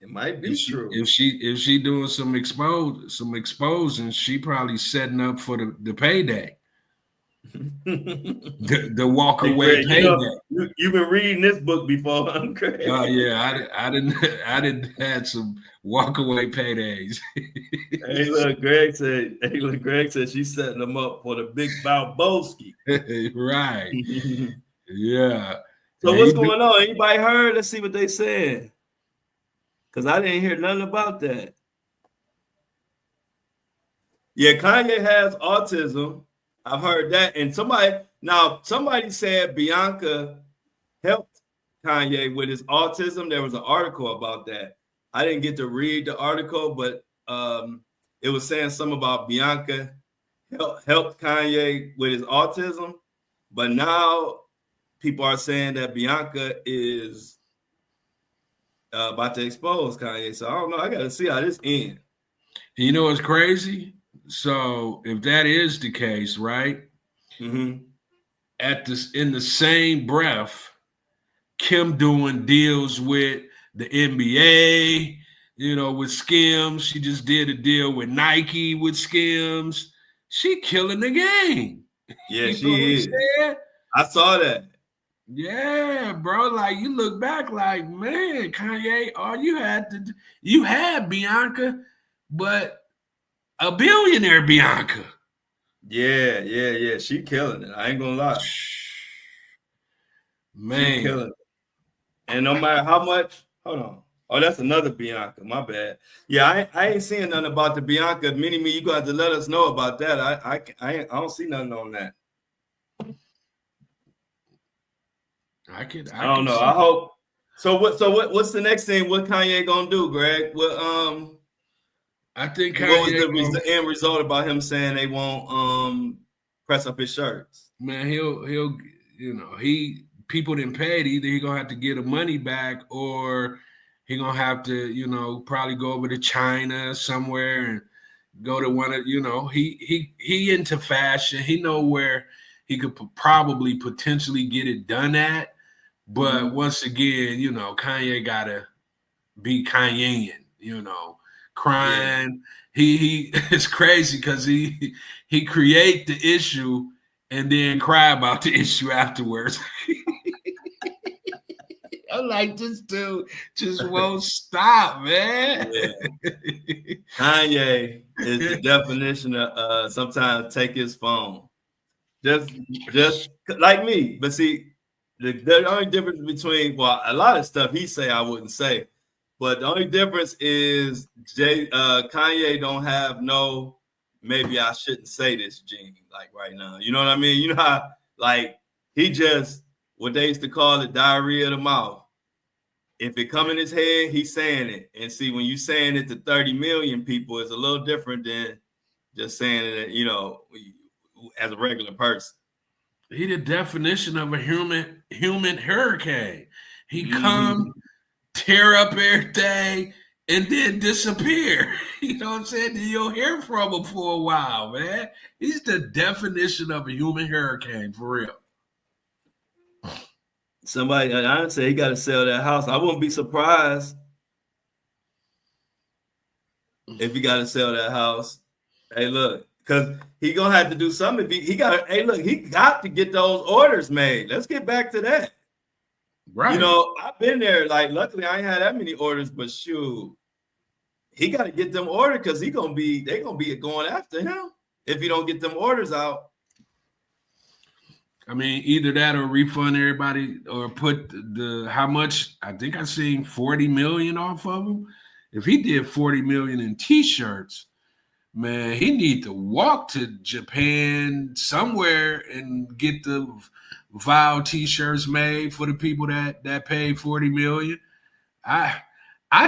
It might be true. If she doing some exposing, she probably setting up for the payday. the walk away payday. You've been reading this book before, I'm crazy. Oh yeah, I didn't had some walk away paydays. Hey, look, Greg said she's setting them up for the big Balboski. Right. Yeah. So what's going on? Anybody heard? Let's see what they said. Because I didn't hear nothing about that. Yeah, Kanye has autism. I've heard that. And somebody said Bianca helped Kanye with his autism. There was an article about that. I didn't get to read the article, but it was saying something about Bianca helped Kanye with his autism. But now people are saying that Bianca is about to expose Kanye. So I don't know. I got to see how this ends. You know what's crazy? So if that is the case, right? Mm-hmm. In the same breath, Kim doing deals with the NBA, with Skims. She just did a deal with Nike with Skims. She killing the game. Yeah, she is. I saw that. Yeah, bro. Like you look back, like man, Kanye, you had Bianca, but a billionaire Bianca. Yeah. She killing it. I ain't gonna lie. Man. She killing it. And no matter how much, hold Oh, that's another Bianca. My bad. Yeah, I ain't seeing nothing about the Bianca. Mini Me, you got to let us know about that. I don't see nothing on that. I don't know. I hope. So what's the next thing? What Kanye gonna do, Greg? What I think Kanye, what was the end result about him saying they won't press up his shirts? Man, he'll people didn't pay it. Either he gonna have to get the money back, or he gonna have to probably go over to China somewhere and go to one of he into fashion. He know where he could probably potentially get it done at. But once again, Kanye gotta be Kanyeing, crying. Yeah. He it's crazy because he create the issue and then cry about the issue afterwards. I'm like, this dude just won't stop, man. Yeah. Kanye is the definition of sometimes take his phone. Just like me. But see, the only difference between, well, a lot of stuff he say I wouldn't say, but the only difference is Kanye don't have no, maybe I shouldn't say this gene like right now. You know what I mean? You know how like he just what they used to call it diarrhea of the mouth. If it come in his head, he's saying it. And see, when you saying it to 30 million people, it's a little different than just saying it, as a regular person. He the definition of a human hurricane. He come, tear up everything, and then disappear. You know what I'm saying? Then you'll hear from him for a while, man. He's the definition of a human hurricane, for real. Somebody, I'd say he got to sell that house. I wouldn't be surprised if he got to sell that house. Hey, look, because he gonna have to do something. He got to get those orders made. Let's get back to that. Right. I've been there. Like, luckily, I ain't had that many orders, but shoot, he got to get them ordered because they're gonna be going after him if he don't get them orders out. I mean, either that or refund everybody or put how much, I think I seen 40 million off of them. If he did 40 million in t-shirts, man, he need to walk to Japan somewhere and get the Vow t-shirts made for the people that paid 40 million. I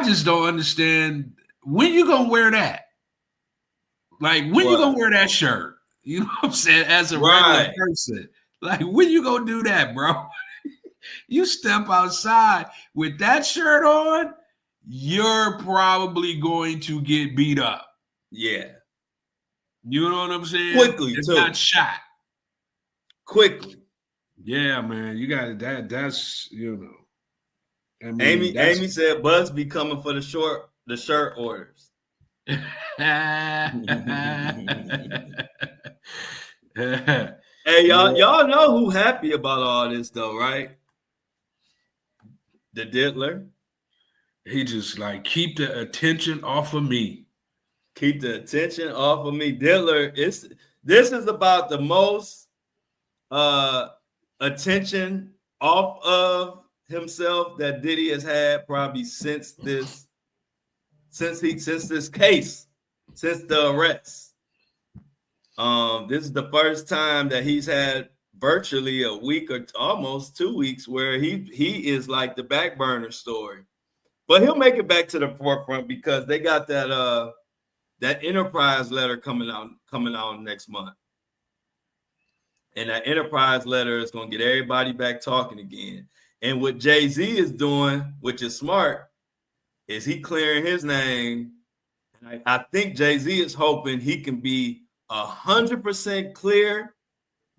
just don't understand when you gonna wear that. Like when you gonna wear that shirt? You know what I'm saying? As a regular person. Like, when you gonna do that, bro? You step outside with that shirt on, you're probably going to get beat up. Yeah. You know what I'm saying? Quickly, it's too. Not shot. Quickly. Yeah, man. You got that. That's, I mean, Amy said Buzz be coming for the shirt orders. Hey, y'all know who happy about all this though, right? The Diddler. He just like keep the attention off of me. Keep the attention off of me. Diddler, this is about the most attention off of himself that Diddy has had probably since this case, since the arrest. This is the first time that he's had virtually a week or almost 2 weeks where he is like the back burner story. But he'll make it back to the forefront because they got that Enterprise letter coming out next month. And that Enterprise letter is going to get everybody back talking again. And what Jay-Z is doing, which is smart, is he clearing his name. And I think Jay-Z is hoping he can be 100% clear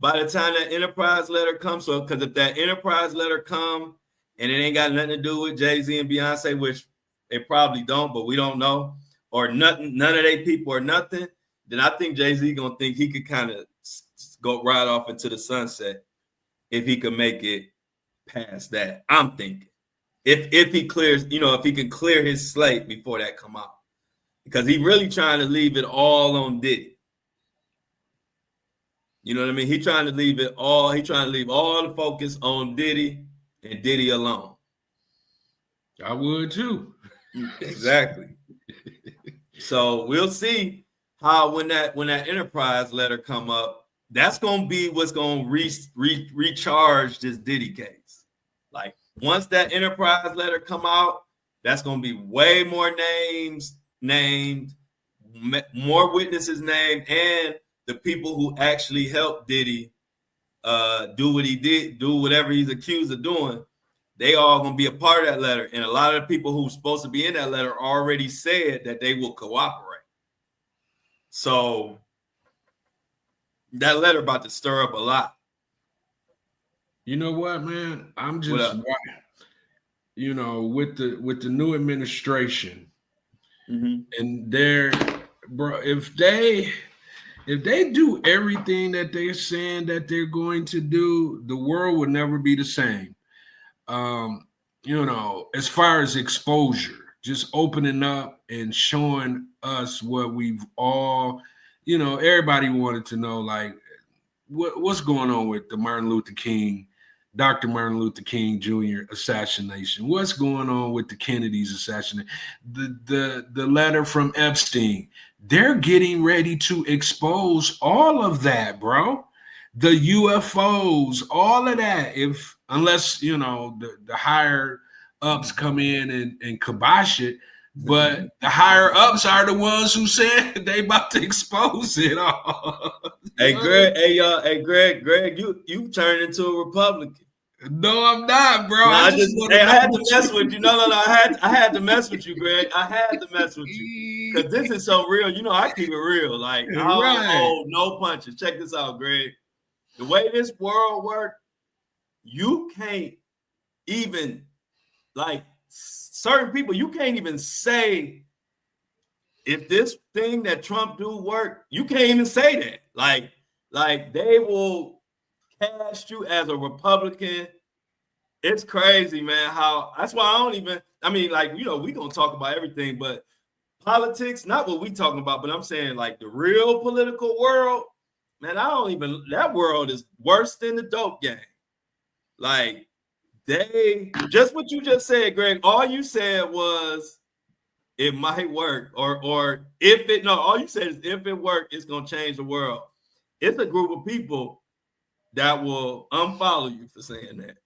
by the time that Enterprise letter comes. So, because if that Enterprise letter come and it ain't got nothing to do with Jay-Z and Beyonce, which it probably don't, but we don't know, or nothing, none of they people or nothing, then I think Jay-Z gonna think he could kind of go right off into the sunset if he could make it past that. I'm thinking if he clears, if he can clear his slate before that come out, because he really trying to leave it all on Diddy. You know what I mean? He trying to leave all the focus on Diddy and Diddy alone. I would too. Exactly. So we'll see how when that Enterprise letter come up, that's gonna be what's gonna recharge this Diddy case. Like once that Enterprise letter come out, that's gonna be way more names named, more witnesses named, and the people who actually helped Diddy do what he did, do whatever he's accused of doing. They all gonna be a part of that letter, and a lot of the people who's supposed to be in that letter already said that they will cooperate. So that letter about to stir up a lot. You know what, man? I'm just, you know, with the new administration, and they're, bro, if they do everything that they're saying that they're going to do, the world would never be the same. You know, as far as exposure, just opening up and showing us what we've all, you know, everybody wanted to know, like what's going on with the Dr. Martin Luther King Jr. assassination. What's going on with the Kennedy's assassination? The letter from Epstein. They're getting ready to expose all of that, bro. The UFOs, all of that. Unless, you know, the higher ups come in and kibosh it, but the higher ups are the ones who said they about to expose it all. Hey Greg, you turned into a Republican. No, I'm not, bro. No, I had to mess with you. No, I had to mess with you, Greg. I had to mess with you because this is so real. You know, I keep it real. Like, I don't hold no punches. Check this out, Greg. The way this world works, you can't even, like, certain people, you can't even say if this thing that Trump do work. You can't even say that. Like they will cast you as a Republican. It's crazy, man. That's why I don't even, I mean, like, you know, we gonna talk about everything, but politics, not what we talking about, but I'm saying like the real political world, man, that world is worse than the dope game. Like, just what you just said, Greg, all you said was it might work, or all you said is if it worked, it's gonna change the world. It's a group of people that will unfollow you for saying that.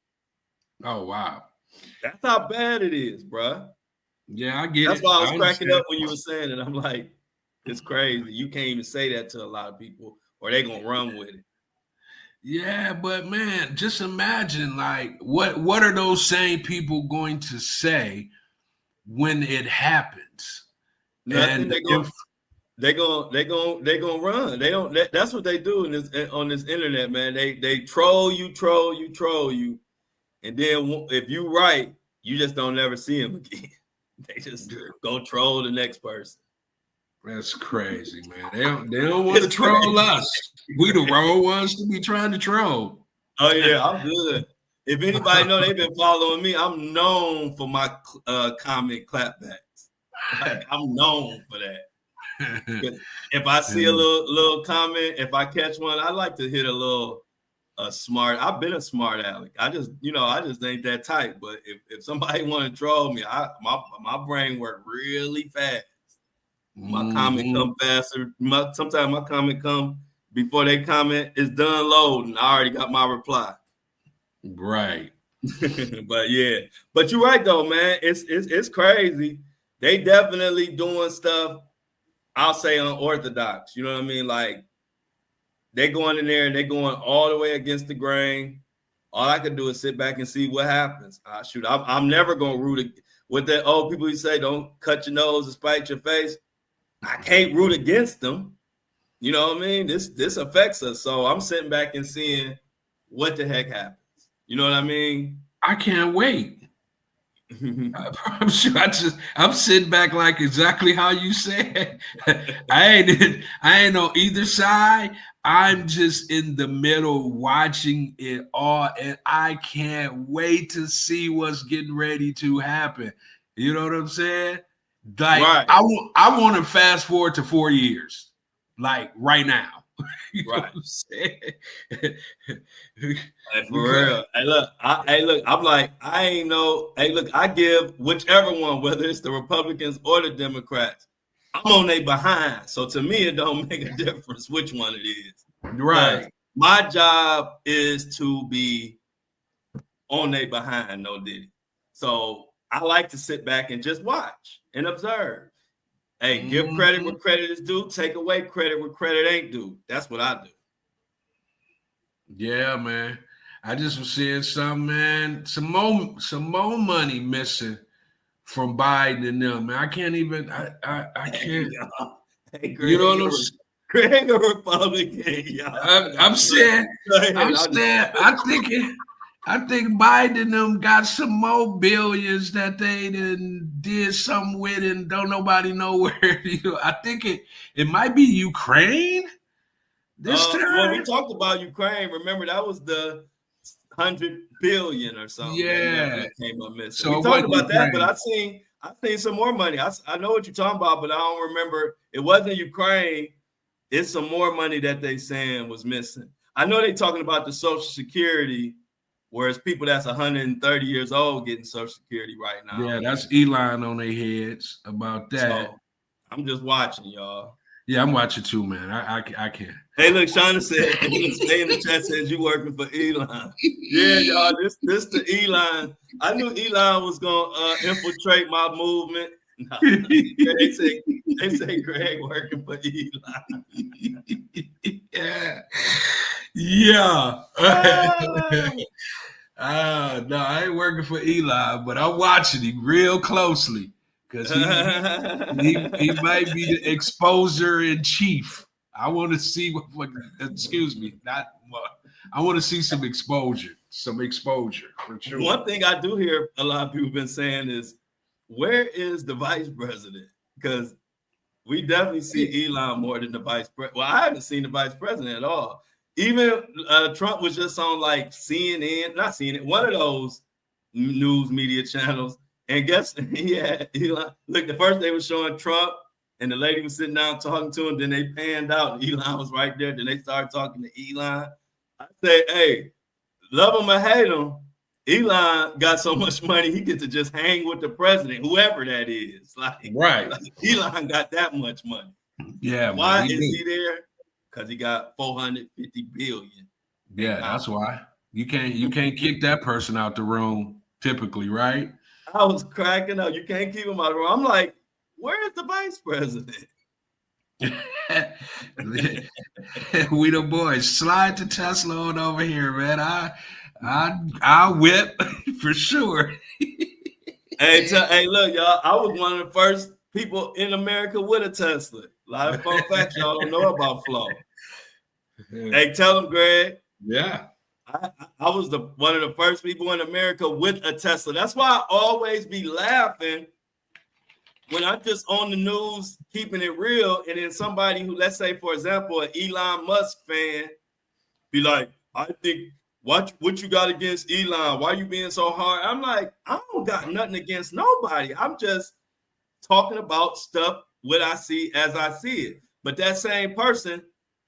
Oh, wow. That's how bad it is, bro. Yeah, I get it. That's why I was cracking up when you were saying it. I'm like, it's crazy. You can't even say that to a lot of people, or they're gonna run with it. Yeah, but man, just imagine, like, what are those same people going to say when it happens? Nothing. They're gonna run. They don't. That's what they do on this internet, man. They troll you, and then if you right, you just don't never see them again. They just go troll the next person. That's crazy, man. They don't want to troll us. We the wrong ones to be trying to troll. Oh yeah, I'm good. If anybody know they've been following me, I'm known for my comment clapbacks. Like, I'm known for that. If I see a little comment, if I catch one, I like to hit a little smart. I've been a smart aleck. I just ain't that type. But if somebody want to troll me, my brain work really fast. My comment come faster. Sometimes my comment come before they comment. It's done loading. I already got my reply. Right. But yeah. But you're right though, man. It's crazy. They definitely doing stuff, I'll say, unorthodox. You know what I mean? Like, they going in there and they going all the way against the grain. All I can do is sit back and see what happens. I'm never gonna root with that old people who say don't cut your nose and spite your face. I can't root against them. You know what I mean? This affects us. So I'm sitting back and seeing what the heck happens. You know what I mean? I can't wait. I'm sure I'm sitting back like exactly how you said. I ain't on either side. I'm just in the middle watching it all, and I can't wait to see what's getting ready to happen. You know what I'm saying? Like, right. I want to fast forward to 4 years, like right now. You know Right. what I'm saying? Hey, for real. Hey, look, I'm like, I ain't know. Hey, look, I give whichever one, whether it's the Republicans or the Democrats, I'm on their behind. So to me, it don't make a difference which one it is. Right. My job is to be on their behind, no Diddy. So I like to sit back and just watch and observe. Hey, give credit where credit is due. Take away credit where credit ain't due. That's what I do. Yeah, man. I just was seeing some, man, some more money missing from Biden and them, man. I can't even. I can't. Hey, You know what I'm saying? Greg, a Republican, y'all. I'm saying. I think Biden and them got some more billions that they did something with, and don't nobody know where. I think it might be Ukraine this time. Well, we talked about Ukraine. Remember, that was the 100 billion or something. Yeah, that came up missing. So we talked about that, but I've seen some more money. I know what you're talking about, but I don't remember. It wasn't Ukraine. It's some more money that they saying was missing. I know they talking about the Social Security, whereas people that's 130 years old getting Social Security right now. Yeah, that's Elon on their heads about that. So I'm just watching, y'all. Yeah, I'm watching too, man. I can't. Hey, look, Shauna said, stay in the chat says you working for Elon. Yeah, y'all, this the Elon. I knew Elon was gonna infiltrate my movement. No, they say Greg working for Elon. Yeah. No, I ain't working for Elon, but I'm watching him real closely because he might be the exposer in chief. I want to see what excuse me, not what. I want to see some exposure for sure. One thing I do hear a lot of people been saying is, where is the vice president? Because we definitely see Elon more than the vice president. Well, I haven't seen the vice president at all. Even Trump was just on like CNN, not CNN, one of those news media channels. And guess, yeah, Elon. Look, the first they were showing Trump and the lady was sitting down talking to him. Then they panned out and Elon was right there. Then they started talking to Elon. I say, hey, love him or hate him, Elon got so much money he gets to just hang with the president, whoever that is. Like Elon got that much money. Yeah. Why is he there? Because he got 450 billion. Yeah, that's why. You can't kick that person out the room typically, right? I was cracking up. You can't keep him out of the room. I'm like, where is the vice president? We the boys. Slide the Tesla on over here, man. I'll whip for sure. Hey, look, y'all. I was one of the first people in America with a Tesla. A lot of fun facts y'all don't know about Flo. Hey, tell them, Greg. Yeah. I was one of the first people in America with a Tesla. That's why I always be laughing when I'm just on the news, keeping it real, and then somebody who, let's say, for example, an Elon Musk fan, be like, I think, what you got against Elon? Why you being so hard? I'm like, I don't got nothing against nobody. I'm just talking about stuff, what I see as I see it. But that same person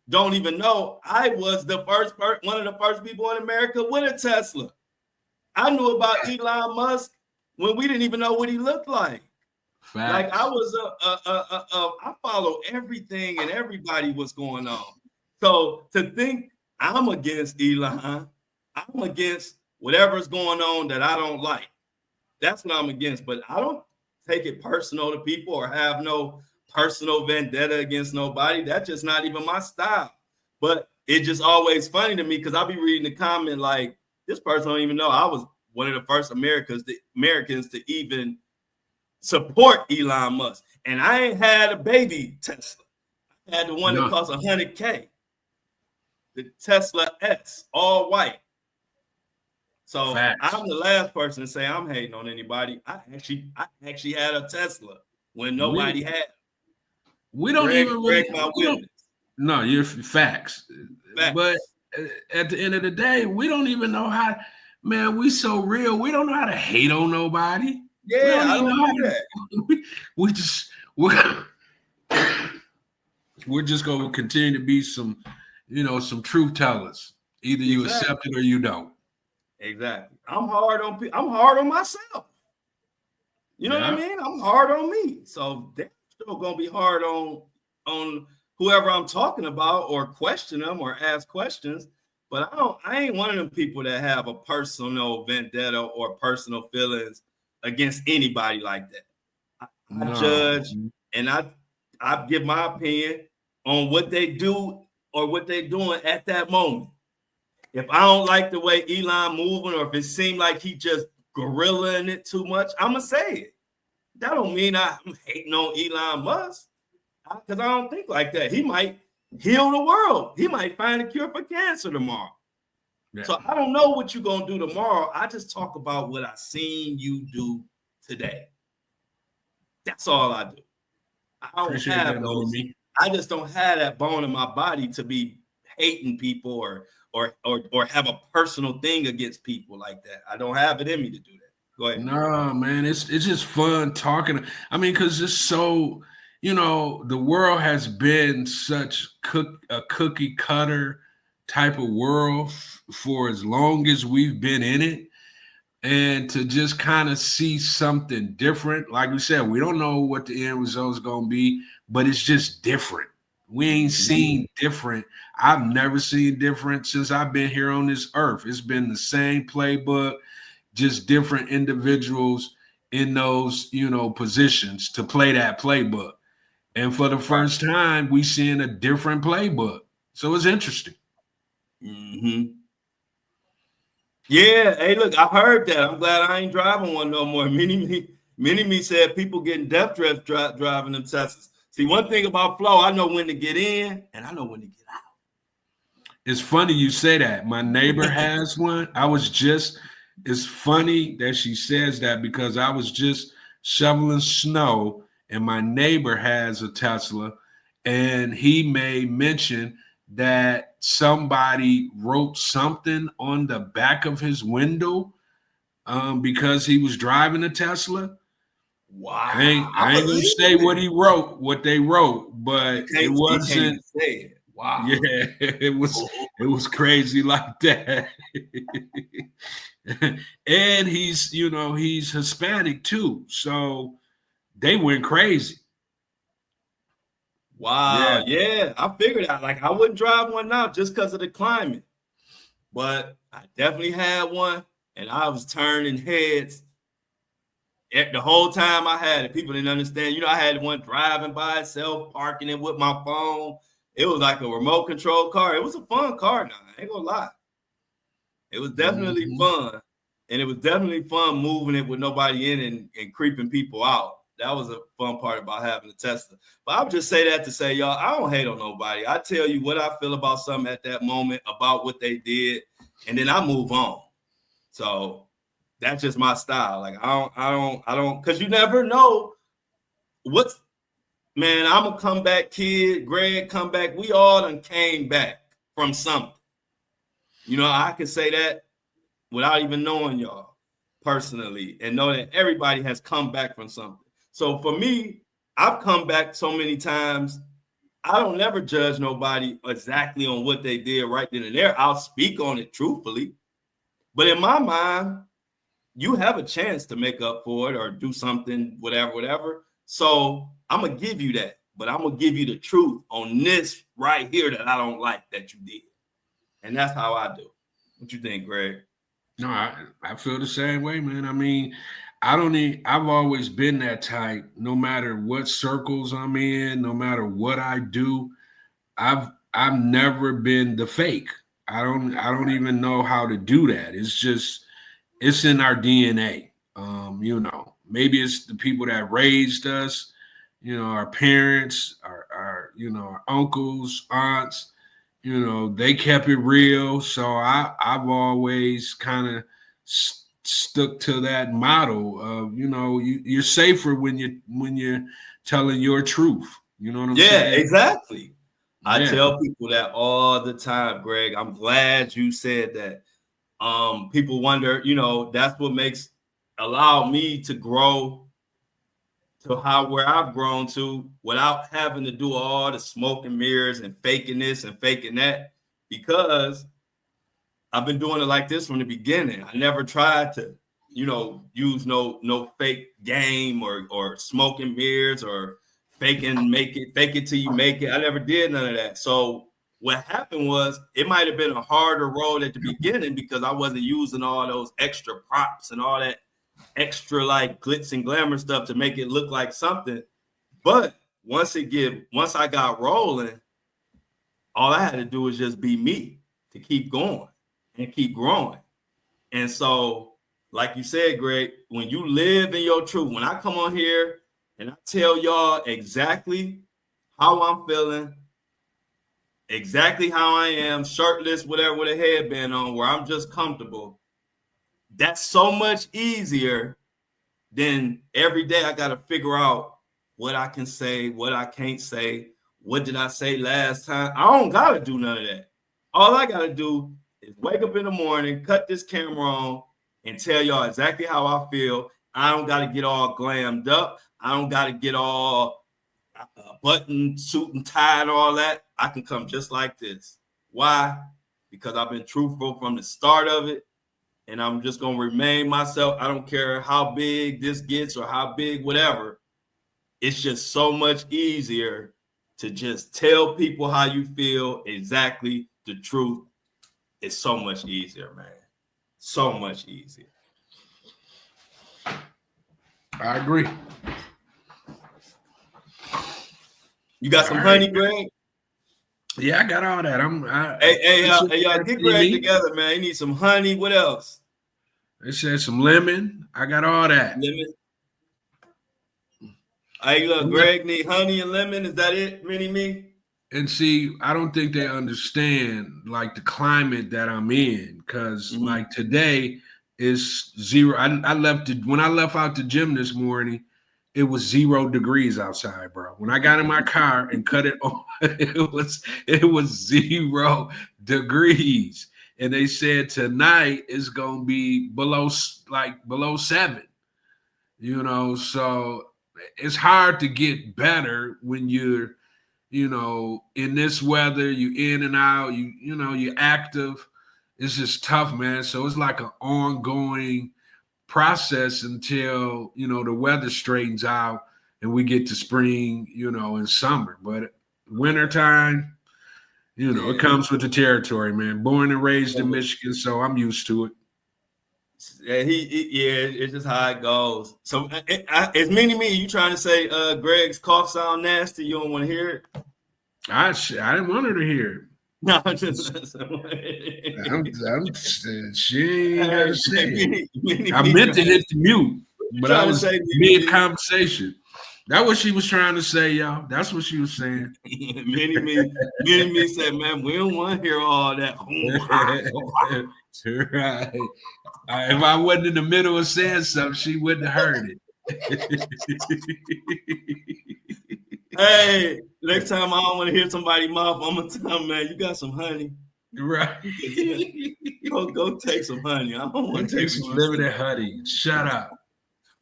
don't even know I was the first one of the first people in America with a Tesla. I knew about Elon Musk when we didn't even know what he looked like. Facts. Like I was I follow everything and everybody was going on. So to think I'm against Elon, I'm against whatever's going on that I don't like. That's what I'm against. But I don't take it personal to people or have no personal vendetta against nobody. That's just not even my style. But it's just always funny to me because I'll be reading the comment like, this person don't even know I was one of the first Americans to even support Elon Musk. And I ain't had a baby Tesla. I had the one that cost $100K. The Tesla S, all white. So facts. I'm the last person to say I'm hating on anybody. I actually had a Tesla when nobody had. We don't even really. No, you're facts. But at the end of the day, we don't even know how. Man, we so real. We don't know how to hate on nobody. Yeah, I don't know that. We're just gonna continue to be some some truth tellers. Either you accept it or you don't. Exactly. I'm hard on myself. You know what I mean? I'm hard on me. So they're still gonna be hard on whoever I'm talking about, or question them or ask questions. But I ain't one of them people that have a personal vendetta or personal feelings against anybody like that. I judge and I give my opinion on what they do or what they're doing at that moment. If I don't like the way Elon moving, or if it seemed like he just gorillaing it too much, I'm gonna say it. That don't mean I'm hating on Elon Musk, because I don't think like that. He might heal the world. He might find a cure for cancer tomorrow. Yeah. So I don't know what you're gonna do tomorrow. I just talk about what I seen you do today. That's all I do. I don't have those. I just don't have that bone in my body to be hating people or have a personal thing against people like that. I don't have it in me to do that. Go ahead. No, man, it's just fun talking. I mean, because it's so, the world has been such a cookie cutter type of world for as long as we've been in it. And to just kind of see something different, like we said, we don't know what the end result is going to be, but it's just different. We ain't seen different. I've never seen different since I've been here on this earth. It's been the same playbook, just different individuals in those, positions to play that playbook. And for the first time, we seeing a different playbook. So it's interesting. Mm-hmm. Yeah, hey, look, I heard that. I'm glad I ain't driving one no more. Many said people getting death traps driving them Teslas. See, one thing about Flo, I know when to get in and I know when to get out. It's funny you say that. My neighbor has one. It's funny that she says that, because I was just shoveling snow and my neighbor has a Tesla, and he made mention that somebody wrote something on the back of his window because he was driving a Tesla. Wow. I ain't gonna say what they wrote, but it wasn't. Say it. Wow. Yeah, it was crazy like that. And he's Hispanic too, so they went crazy. Wow, yeah, I figured out. Like, I wouldn't drive one now just because of the climate, but I definitely had one, and I was turning heads the whole time I had it. People didn't understand. I had one driving by itself, parking it with my phone. It was like a remote control car. It was a fun car now. I ain't gonna lie. It was definitely fun, and it was definitely fun moving it with nobody in and creeping people out. That was a fun part about having a Tesla. But I would just say that to say, y'all, I don't hate on nobody. I tell you what I feel about something at that moment, about what they did, and then I move on. So that's just my style. Like, I don't, because you never know man, I'm a comeback kid. Greg, come back. We all done came back from something. I can say that without even knowing y'all personally, and know that everybody has come back from something. So for me, I've come back so many times. I don't never judge nobody exactly on what they did right then and there. I'll speak on it truthfully. But in my mind, you have a chance to make up for it or do something, whatever. So I'm going to give you that. But I'm going to give you the truth on this right here that I don't like that you did. And that's how I do. What you think, Greg? No, I feel the same way, man. I mean, I've always been that type. No matter what circles I'm in, no matter what I do, I've never been the fake. I don't even know how to do that. It's in our DNA. Maybe it's the people that raised us, our parents, our uncles, aunts, they kept it real. So I've always kind of stuck to that motto of, you're safer when you're telling your truth. You know what I'm saying? Yeah, exactly. I tell people that all the time, Greg. I'm glad you said that. People wonder, that's what allow me to grow to where I've grown to without having to do all the smoke and mirrors and faking this and faking that. because I've been doing it like this from the beginning. I never tried to, use no fake game or smoking mirrors or fake it till you make it. I never did none of that. So what happened was it might have been a harder road at the beginning because I wasn't using all those extra props and all that extra like glitz and glamour stuff to make it look like something. But once I got rolling, all I had to do was just be me to keep going and keep growing. And so, like you said, Greg, when you live in your truth, when I come on here and I tell y'all exactly how I'm feeling, exactly how I am, shirtless, whatever, with a headband on, where I'm just comfortable, that's so much easier than every day I got to figure out what I can say, what I can't say, what did I say last time. I don't got to do none of that. All I got to do is wake up in the morning, cut this camera on, and tell y'all exactly how I feel. I don't got to get all glammed up. I don't got to get all button, suit, and tie and all that. I can come just like this. Why? Because I've been truthful from the start of it, and I'm just going to remain myself. I don't care how big this gets or how big whatever. It's just so much easier to just tell people how you feel, exactly the truth. It's so much easier, man. So much easier. I agree. You got some honey, Greg? Yeah, I got all that. Hey, y'all, get Greg together, man. You need some honey. What else? They said some lemon. I got all that. Lemon. Hey, look, Greg need honey and lemon. Is that it, Mini-Me? And see, I don't think they understand like the climate that I'm in, because like today is 0. When I left out the gym this morning, it was 0 degrees outside, bro. When I got in my car and cut it on, it was 0 degrees. And they said tonight is gonna be below 7. So it's hard to get better when you're in this weather, you in and out, you're active. It's just tough, man. So it's like an ongoing process until, the weather straightens out and we get to spring, and summer. But wintertime, it comes with the territory, man. Born and raised in Michigan, so I'm used to it. Yeah, it's just how it goes. So it's Mini-Me. You trying to say Greg's cough sound nasty? You don't want to hear it? I didn't want her to hear it. No, just she ain't got to say it. I meant to hit the mute, but I was mid-conversation. That's what she was trying to say, y'all. That's what she was saying. Mini-Me said, man, we don't want to hear all that. Right. If I wasn't in the middle of saying something, she wouldn't have heard it. Hey, next time I don't want to hear somebody's mouth, I'm gonna tell them, man, you got some honey. Right. Go take some honey. I don't want to take some limited honey. Shut up.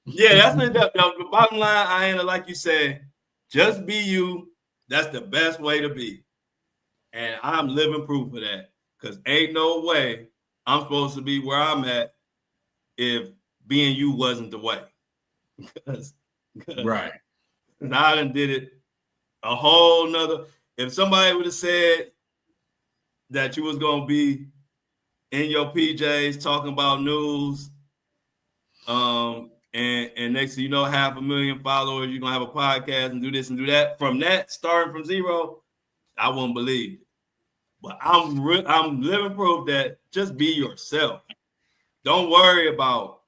Yeah, that's the bottom line. Ayanna, like you said, just be you. That's the best way to be. And I'm living proof of that. Because ain't no way I'm supposed to be where I'm at if being you wasn't the way. Right. I done did it a whole nother. If somebody would have said that you was going to be in your PJs talking about news, and next thing you know, 500,000 followers, you're going to have a podcast and do this and do that. From that, starting from 0, I wouldn't believe it. But I'm living proof that just be yourself. Don't worry about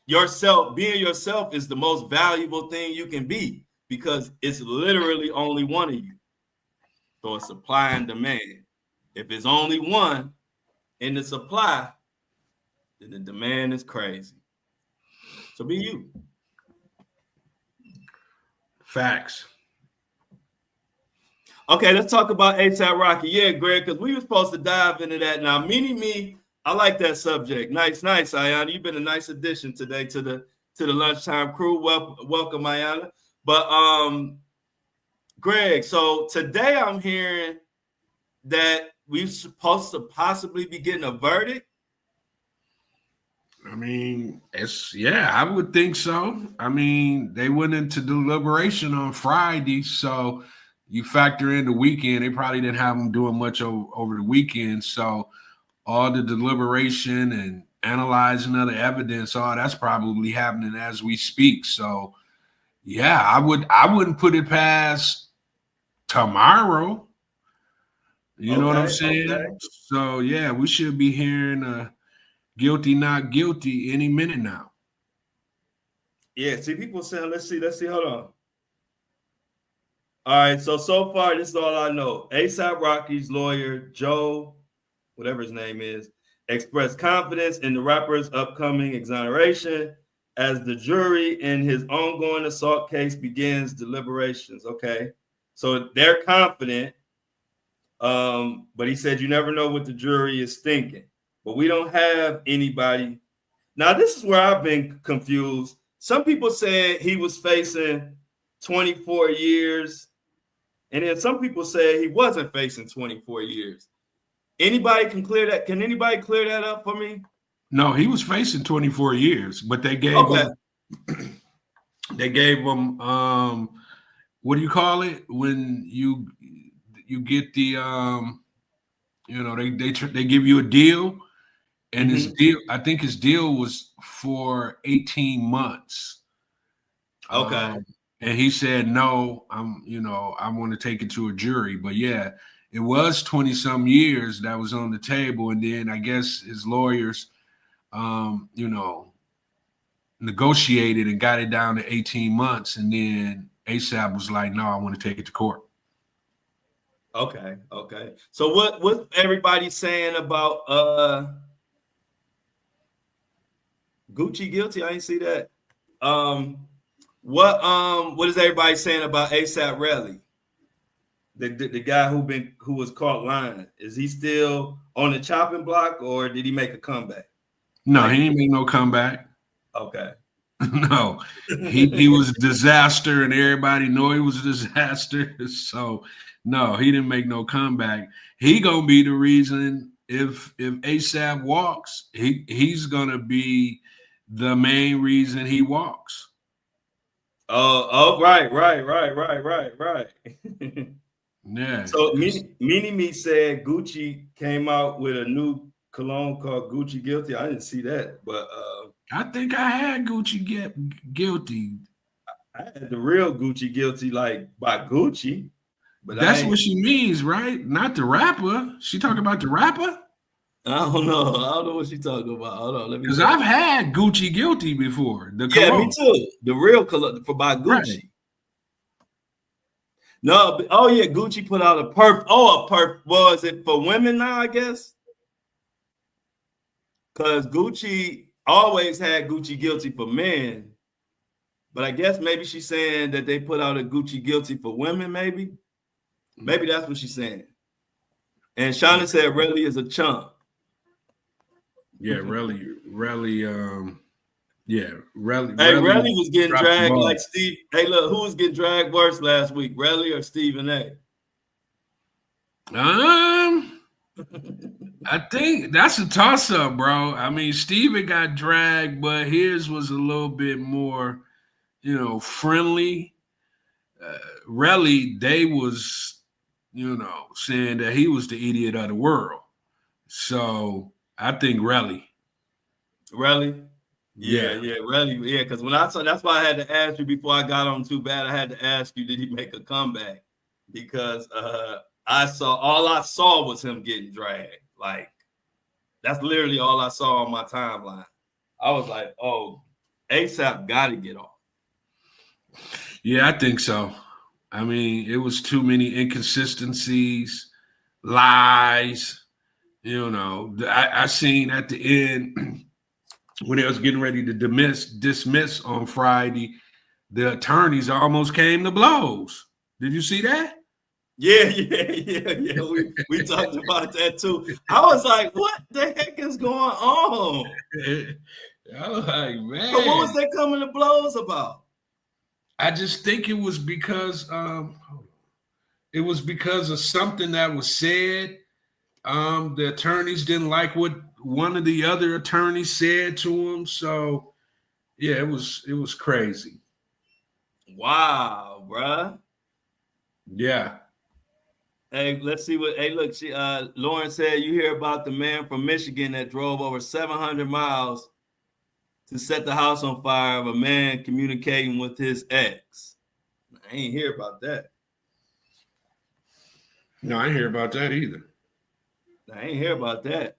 yourself. Being yourself is the most valuable thing you can be because it's literally only one of you. So it's supply and demand. If it's only one in the supply, then the demand is crazy. So be you. Facts. Okay, let's talk about A$AP Rocky. Yeah, Greg, because we were supposed to dive into that. Now, Mini-Me, I like that subject. Nice, Ayanna. You've been a nice addition today to the lunchtime crew. Welcome, Ayanna. But Greg, so today I'm hearing that we supposed to possibly be getting a verdict? I mean, I would think so. I mean, they went into deliberation on Friday, so you factor in the weekend. They probably didn't have them doing much over the weekend, so all the deliberation and analyzing other evidence, all that's probably happening as we speak. So, yeah, I wouldn't put it past tomorrow. You know what I'm saying? Okay. So, yeah, we should be hearing guilty, not guilty any minute now. Yeah, see, people saying, let's see, hold on. All right, so far, this is all I know. A$AP Rocky's lawyer, Joe, whatever his name is, expressed confidence in the rapper's upcoming exoneration as the jury in his ongoing assault case begins deliberations. Okay, so they're confident, but he said you never know what the jury is thinking. But we don't have anybody. Now, this is where I've been confused. Some people said he was facing 24 years, and then some people said he wasn't facing 24 years. Anybody can clear that? Can anybody clear that up for me? No, he was facing 24 years, but they gave him. They gave him. What do you call it when you get the they give you a deal. And his deal, I think his deal was for 18 months. Okay. And he said, no, I want to take it to a jury. But yeah, it was 20-some years that was on the table. And then I guess his lawyers, negotiated and got it down to 18 months. And then A$AP was like, no, I want to take it to court. Okay. So what everybody's saying about Gucci guilty? I didn't see that. What is everybody saying about A$AP Rally? The guy who was caught lying. Is he still on the chopping block, or did he make a comeback? No, he didn't make no comeback. Okay. No, he was a disaster, and everybody know he was a disaster. So no, he didn't make no comeback. He gonna be the reason if A$AP walks, he's gonna be the main reason he walks. Oh, right. Yeah. So Mini said Gucci came out with a new cologne called Gucci Guilty. I didn't see that, but I think I had Gucci Guilty. I had the real Gucci Guilty, like by Gucci. But that's what she means, right? Not the rapper. She talking about the rapper? I don't know what she's talking about. Hold on, let me. Because I've had Gucci Guilty before. Me too. The real color by Gucci. Right. No, Gucci put out a perf. Oh, a perf. Was it for women now? I guess. Because Gucci always had Gucci Guilty for men, but I guess maybe she's saying that they put out a Gucci Guilty for women. Maybe that's what she's saying. And Shauna said, "Relly is a chump." Yeah, Relly. Hey, Relly was getting dragged like Steve. Hey, look, who was getting dragged worse last week, Relly or Stephen A? I think that's a toss-up, bro. I mean, Steven got dragged, but his was a little bit more, friendly. Relly, they was, saying that he was the idiot of the world. So I think Relly. Yeah, Relly. Yeah, because when I saw, that's why I had to ask you before I got on Too Bad. I had to ask you, did he make a comeback? Because all I saw was him getting dragged. Like, that's literally all I saw on my timeline. I was like, oh, A$AP got to get off. Yeah, I think so. I mean, it was too many inconsistencies, lies. I seen at the end when they was getting ready to dismiss on Friday, the attorneys almost came to blows. Did you see that? Yeah. We talked about that too. I was like, what the heck is going on? I was like, man. But what was they coming to blows about? I just think it was because of something that was said. The attorneys didn't like what one of the other attorneys said to him. So yeah, it was crazy. Wow, bruh. Yeah. Hey, let's see what. Hey, look, Lauren said you hear about the man from Michigan that drove over 700 miles to set the house on fire of a man communicating with his ex. I ain't hear about that. No, I ain't hear about that either. I ain't hear about that.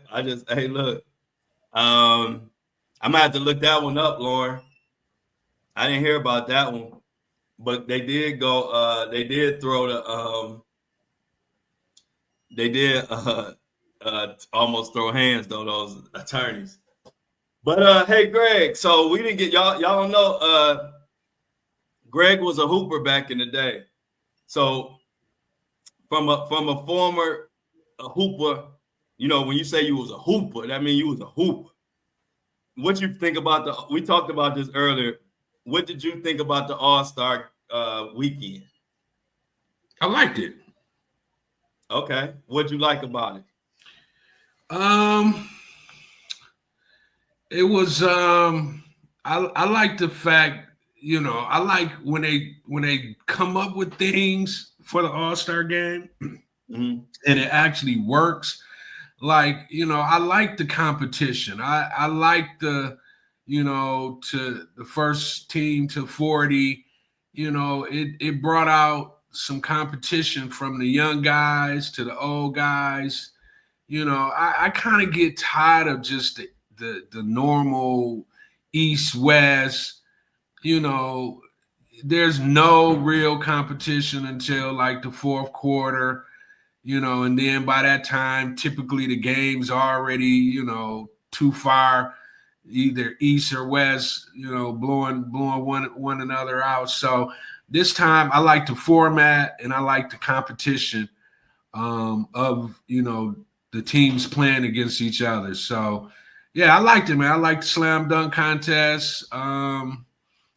I just, hey, look, I'm gonna have to look that one up, Lauren. I didn't hear about that one, but they did go. They did throw the. They did almost throw hands though, those attorneys. But hey, Greg. So we didn't get y'all. Y'all don't know. Greg was a hooper back in the day. So from a former hooper, you know, when you say you was a hooper, that means you was a hooper. What you think about we talked about this earlier. What did you think about the All-Star weekend? I liked it. Okay. What'd you like about it? It was I like the fact, you know, I like when they come up with things for the All-Star game and it actually works. Like, you know, I like the competition. I like the, you know, to the first team to 40, you know, it brought out some competition from the young guys to the old guys. You know, I kind of get tired of just the normal East West. You know, there's no real competition until like the fourth quarter, you know, and then by that time, typically the game's already, you know, too far, either east or west, you know, blowing one another out. So this time I like the format and I like the competition of, you know, the teams playing against each other. So yeah, I liked it, man. I liked the slam dunk contest.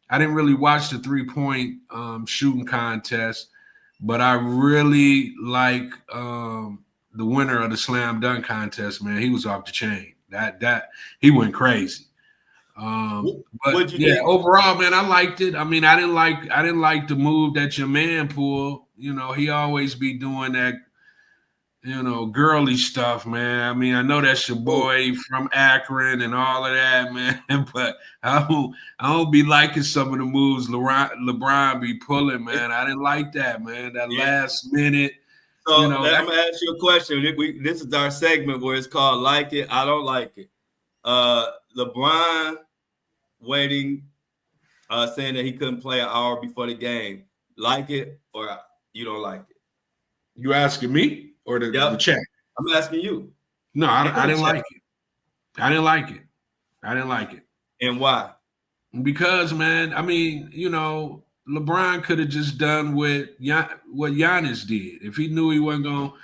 I didn't really watch the 3-point shooting contest, but I really like the winner of the slam dunk contest, man. He was off the chain. That he went crazy. But yeah, think? Overall, man, I liked it. I mean, I didn't like the move that your man pulled. You know, he always be doing that, you know, girly stuff, man. I mean, I know that's your boy from Akron and all of that, man. But I don't be liking some of the moves LeBron be pulling, man. I didn't like that, man. That last minute. So you know, I'm gonna ask you a question. This is our segment where it's called "Like It, I Don't Like It." LeBron waiting, saying that he couldn't play an hour before the game. Like it or you don't like it? You asking me or the chat? I'm asking you. No, I didn't like it. I didn't like it. I didn't like it. And why? Because, man, I mean, you know, LeBron could have just done what Giannis did. If he knew he wasn't going to,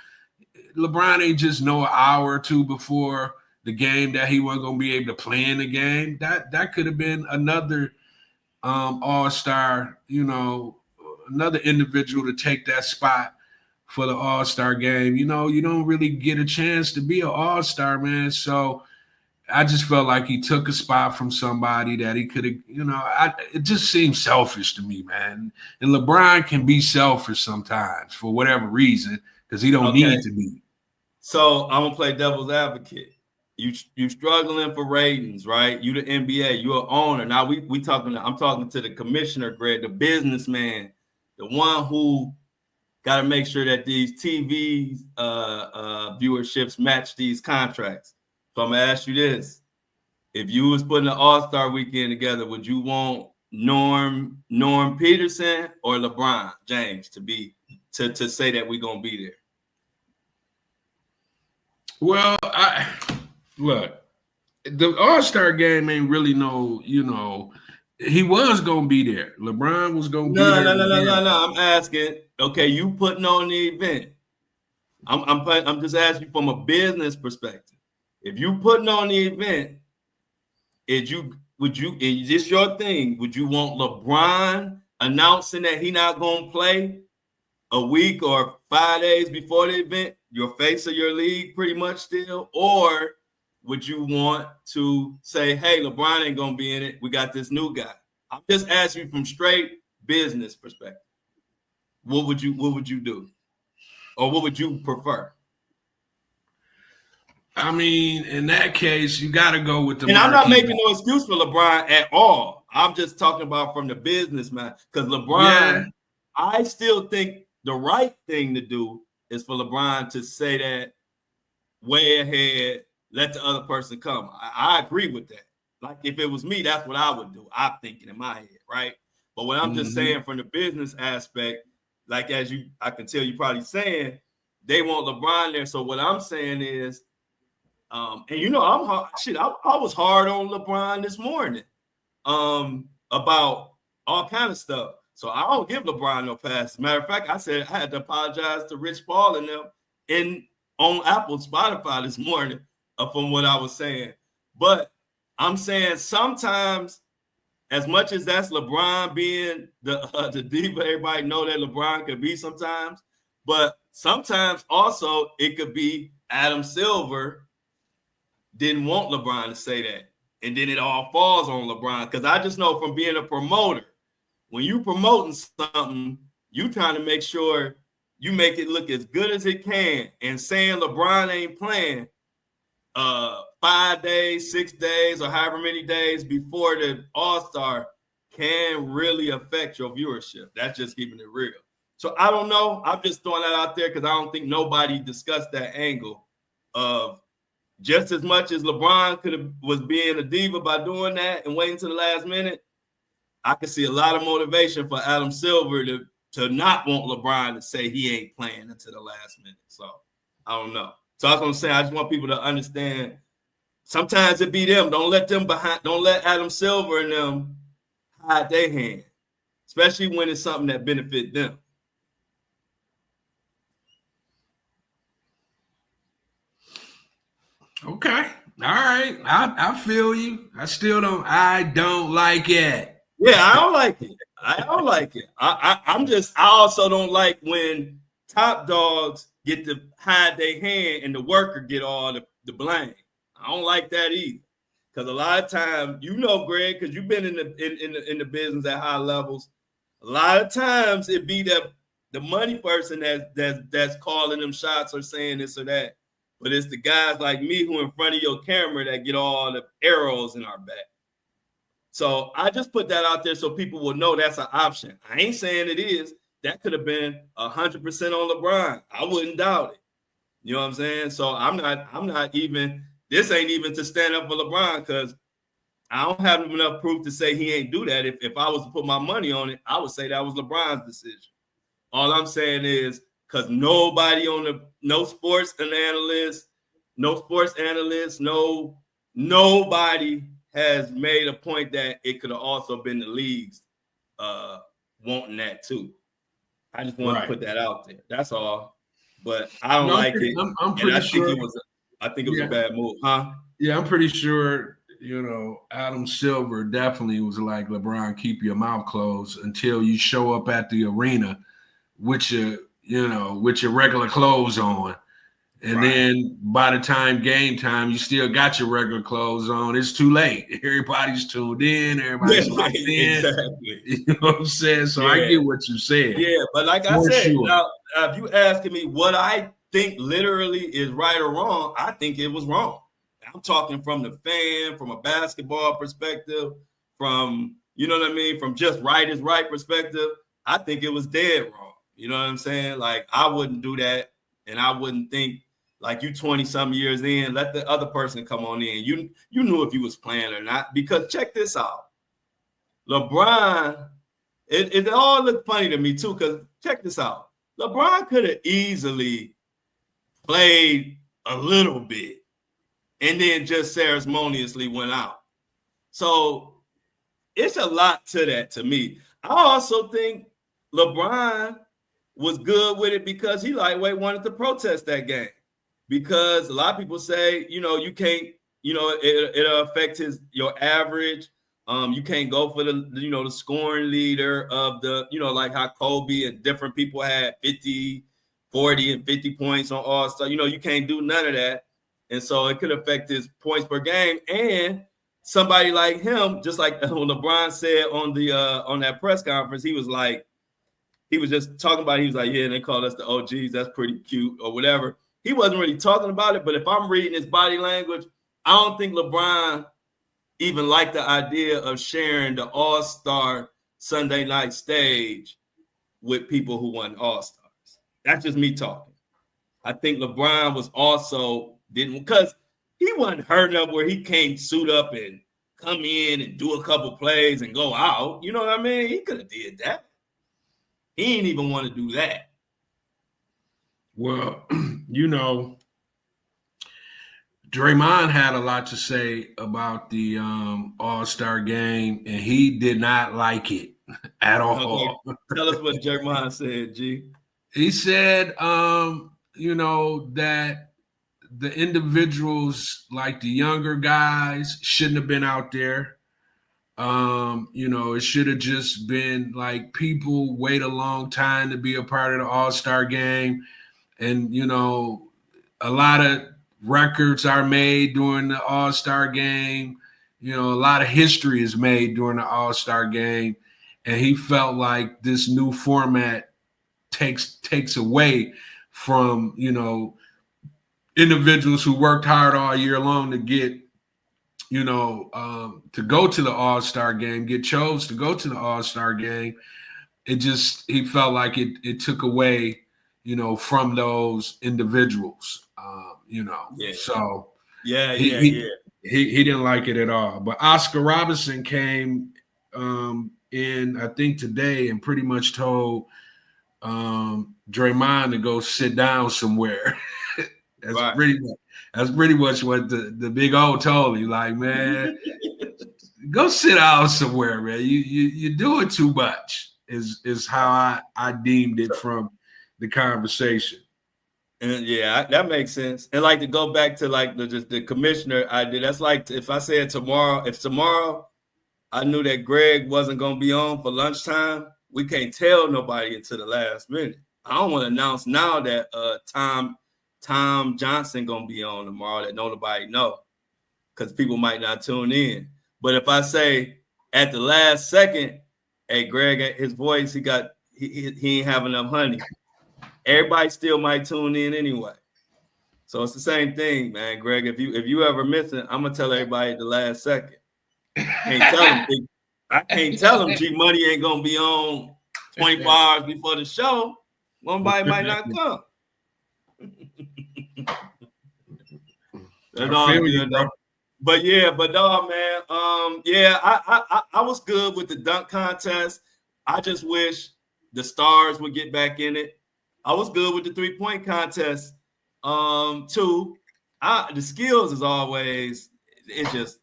LeBron ain't just know an hour or two before the game that he wasn't going to be able to play in the game. That could have been another all-star, you know, another individual to take that spot for the all-star game. You know, you don't really get a chance to be an all-star, man. So I just felt like he took a spot from somebody that he could have, you know, it just seems selfish to me, man. And LeBron can be selfish sometimes for whatever reason because he don't need to be. So I'm gonna play devil's advocate. You struggling for ratings, right? You the NBA, you're an owner. Now we talking. I'm talking to the commissioner, Greg, the businessman, the one who got to make sure that these TV viewerships match these contracts. So I'm gonna ask you this: if you was putting an All-Star weekend together, would you want Norm Peterson or LeBron James to say that we're gonna be there? Well, look, the All-Star game ain't really no, you know, he was gonna be there. LeBron was gonna be there. No. I'm asking, okay, you putting on the event. I'm just asking from a business perspective. If you putting on the event, is this your thing? Would you want LeBron announcing that he not gonna play a week or 5 days before the event, your face of your league pretty much still? Or would you want to say, hey, LeBron ain't gonna be in it, we got this new guy? I'm just asking you from straight business perspective. What would you do? Or what would you prefer? I mean, in that case, you got to go with the. And I'm not making no excuse for LeBron at all. I'm just talking about from the businessman, because LeBron, I still think the right thing to do is for LeBron to say that way ahead, let the other person come. I agree with that. Like if it was me, that's what I would do. I'm thinking in my head, right? But what I'm just saying from the business aspect, like I can tell you probably saying they want LeBron there. So what I'm saying is, and you know, I was hard on LeBron this morning about all kind of stuff. So I don't give LeBron no pass. As a matter of fact, I said I had to apologize to Rich Paul and them on Apple, Spotify this morning from what I was saying. But I'm saying sometimes, as much as that's LeBron being the diva, everybody know that LeBron could be sometimes, but sometimes also it could be Adam Silver didn't want LeBron to say that. And then it all falls on LeBron. Because I just know from being a promoter, when you promoting something, you trying to make sure you make it look as good as it can. And saying LeBron ain't playing 5 days, 6 days, or however many days before the All-Star can really affect your viewership. That's just keeping it real. So I don't know. I'm just throwing that out there because I don't think nobody discussed that angle of just as much as LeBron was being a diva by doing that and waiting to the last minute. I could see a lot of motivation for Adam Silver to not want LeBron to say he ain't playing until the last minute. So I don't know. So I was gonna say, I just want people to understand. Sometimes it be them. Don't let Adam Silver and them hide their hand, especially when it's something that benefit them. Okay. All right. I feel you. I don't like it. Yeah, I don't like it. I also don't like when top dogs get to hide their hand and the worker get all the blame. I don't like that either. Because a lot of times, you know, Greg, because you've been in the business at high levels, a lot of times it be the money person that's calling them shots or saying this or that. But it's the guys like me who in front of your camera that get all the arrows in our back. So I just put that out there so people will know that's an option. I ain't saying it is. That could have been 100% on LeBron. I wouldn't doubt it. You know what I'm saying? So I'm not even, this ain't even to stand up for LeBron because I don't have enough proof to say he ain't do that. If I was to put my money on it, I would say that was LeBron's decision. All I'm saying is, because nobody no sports analyst, nobody has made a point that it could have also been the leagues wanting that too. I just want to put that out there. That's all. But I don't like it. I'm pretty sure. I think it was a bad move, huh? Yeah, I'm pretty sure, you know, Adam Silver definitely was like, LeBron, keep your mouth closed until you show up at the arena with your regular clothes on. And then by the time game time, you still got your regular clothes on. It's too late. Everybody's tuned in. Everybody's locked in. Exactly. You know what I'm saying? So I get what you said. Yeah, but like I said, now, if you asking me what I think literally is right or wrong, I think it was wrong. I'm talking from the fan, from a basketball perspective, from, you know what I mean, from just right is right perspective. I think it was dead wrong. You know what I'm saying? Like, I wouldn't do that. And I wouldn't think, like, you 20-some years in, let the other person come on in. You knew if you was playing or not. Because check this out. LeBron, it all looked funny to me, too, because check this out. LeBron could have easily played a little bit and then just ceremoniously went out. So it's a lot to that to me. I also think LeBron was good with it because he wanted to protest that game. Because a lot of people say, you know, you can't, you know, it'll affect your average You can't go for the scoring leader of the, like how Kobe and different people had 50, 40, and 50 points on All-Star. You can't do none of that. And so it could affect his points per game. And somebody like him, just like when LeBron said on that press conference, he was just talking about it. He was like, yeah, and they called us the OGs. That's pretty cute or whatever. He wasn't really talking about it. But if I'm reading his body language, I don't think LeBron even like the idea of sharing the All-Star Sunday night stage with people who won All-Stars. That's just me talking. I think LeBron was also because he wasn't hurt enough where he can't suit up and come in and do a couple plays and go out. You know what I mean? He could have did that. He didn't even want to do that. Well, Draymond had a lot to say about the All-Star game, and he did not like it at all. Okay. Tell us what Draymond said, G. He said, that the individuals, like the younger guys, shouldn't have been out there. It should have just been like people wait a long time to be a part of the All-Star game. And, a lot of records are made during the All-Star game. A lot of history is made during the All-Star game. And he felt like this new format takes away from, individuals who worked hard all year long to get, to go to the All-Star game, get chose to go to the All-Star game. He felt like it took away, from those individuals, Yeah. So he didn't like it at all. But Oscar Robertson came in, I think today, and pretty much told Draymond to go sit down somewhere. That's right. pretty much what the big O told me. Like, man, go sit down somewhere, man. You're doing too much. Is how I deemed it from the conversation. And yeah, that makes sense. And like to go back to like the commissioner idea. That's like if I said if tomorrow I knew that Greg wasn't gonna be on for lunchtime, we can't tell nobody until the last minute. I don't want to announce now that Tom Johnson gonna be on tomorrow that nobody know, because people might not tune in. But if I say at the last second, hey, Greg, his voice, he ain't have enough honey, everybody still might tune in anyway. So it's the same thing, man. Greg, if you ever miss it, I'm gonna tell everybody at the last second. I can't tell them G Money ain't gonna be on 24 hours before the show. Nobody might not come. That's all good, though. But dog, man. I was good with the dunk contest. I just wish the stars would get back in it. I was good with the 3-point contest. Too. The skills is always.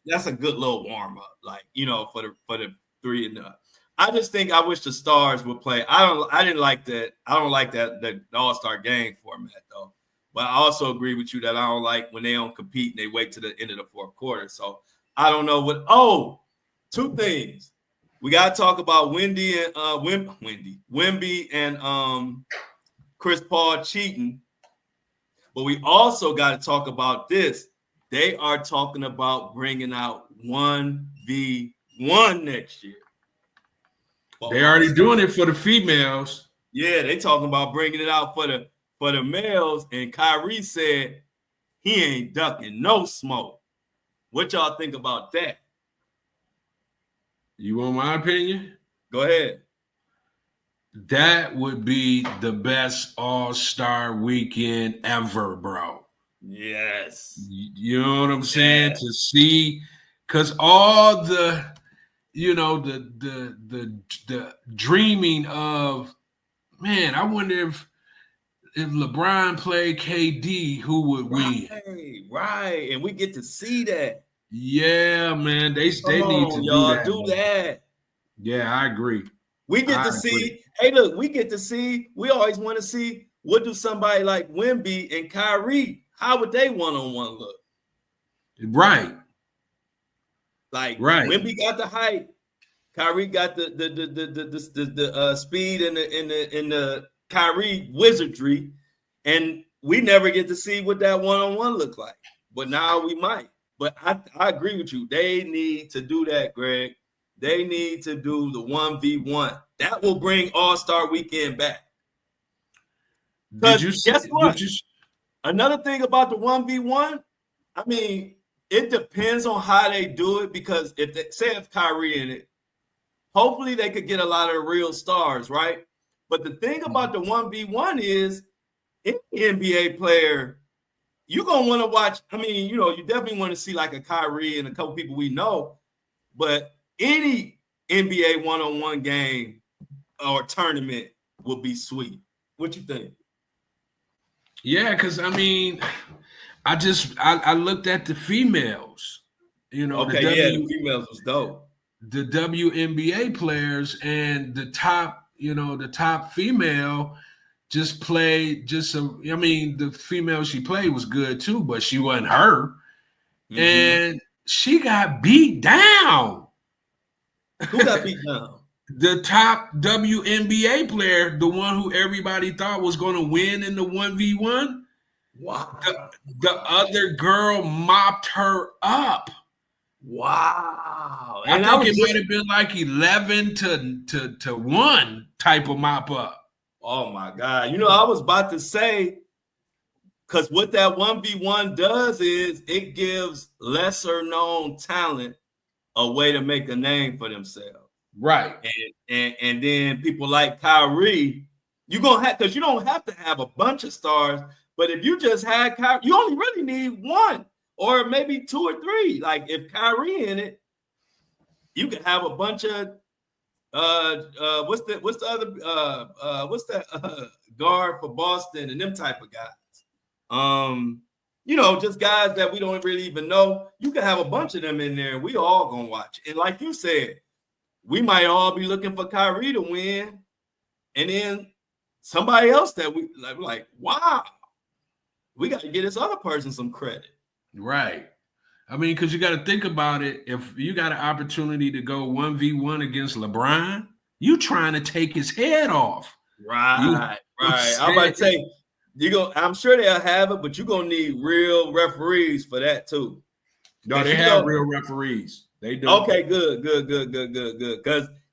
That's a good little warm up, like for the 3 and up. I just think I wish the stars would play. I didn't like that. I don't like that the All-Star game format though. But I also agree with you that I don't like when they don't compete and they wait to the end of the fourth quarter. So I don't know what. Oh, 2 things. We got to talk about Wemby and Chris Paul cheating. But we also got to talk about this. They are talking about bringing out 1v1 next year. They already doing it for the females. Yeah, they talking about bringing it out for the males. And Kyrie said he ain't ducking no smoke. What y'all think about that? You want my opinion? Go ahead. That would be the best All-Star weekend ever, bro. Yes. You know what I'm saying? To see, because all the, the dreaming of, man, I wonder if LeBron played KD, who would win? Right. And we get to see that. Yeah, man. They need to do that. Yeah, I agree. We get to see. Hey, look, we get to see. We always want to see what do somebody like Wemby and Kyrie. How would they one-on-one look? Right. Like Right. Wemby got the height, Kyrie got the speed and the Kyrie wizardry, and we never get to see what that one-on-one look like. But now we might. But I agree with you. They need to do that, Greg. They need to do the 1v1. That will bring All-Star Weekend back. Did you guess what? Another thing about the 1v1, I mean, it depends on how they do it, because if Kyrie in it, hopefully they could get a lot of real stars, right? But the thing about the 1v1 is, any NBA player, you're going to want to watch. I mean, you know, you definitely want to see like a Kyrie and a couple people we know, but any NBA one-on-one game or tournament will be sweet. What you think? Yeah, because I mean, I looked at the females, you know. Okay, the females was dope. The WNBA players, and the top female just played I mean, the female she played was good too, but she wasn't her. Mm-hmm. And she got beat down. Who got beat down? The top WNBA player, the one who everybody thought was going to win in the 1v1. Wow. The other girl mopped her up. Wow. I think it might have been like 11 to 1 type of mop up. Oh my God. You know, I was about to say, because what that 1v1 does is it gives lesser known talent a way to make a name for themselves. Right. And then people like Kyrie, you're going to have, because you don't have to have a bunch of stars, but if you just had Kyrie, you only really need one or maybe 2 or 3. Like if Kyrie in it, you could have a bunch of what's that guard for Boston and them type of guys. You know, just guys that we don't really even know. You can have a bunch of them in there, and we all gonna watch. And like you said, we might all be looking for Kyrie to win, and then somebody else that we like, wow, we got to get this other person some credit. Right. I mean, because you got to think about it. If you got an opportunity to go 1v1 against LeBron, you trying to take his head off. Right. I'm about to say, I'm sure they'll have it, but you're gonna need real referees for that too. No, they have real referees. They do. Okay, good.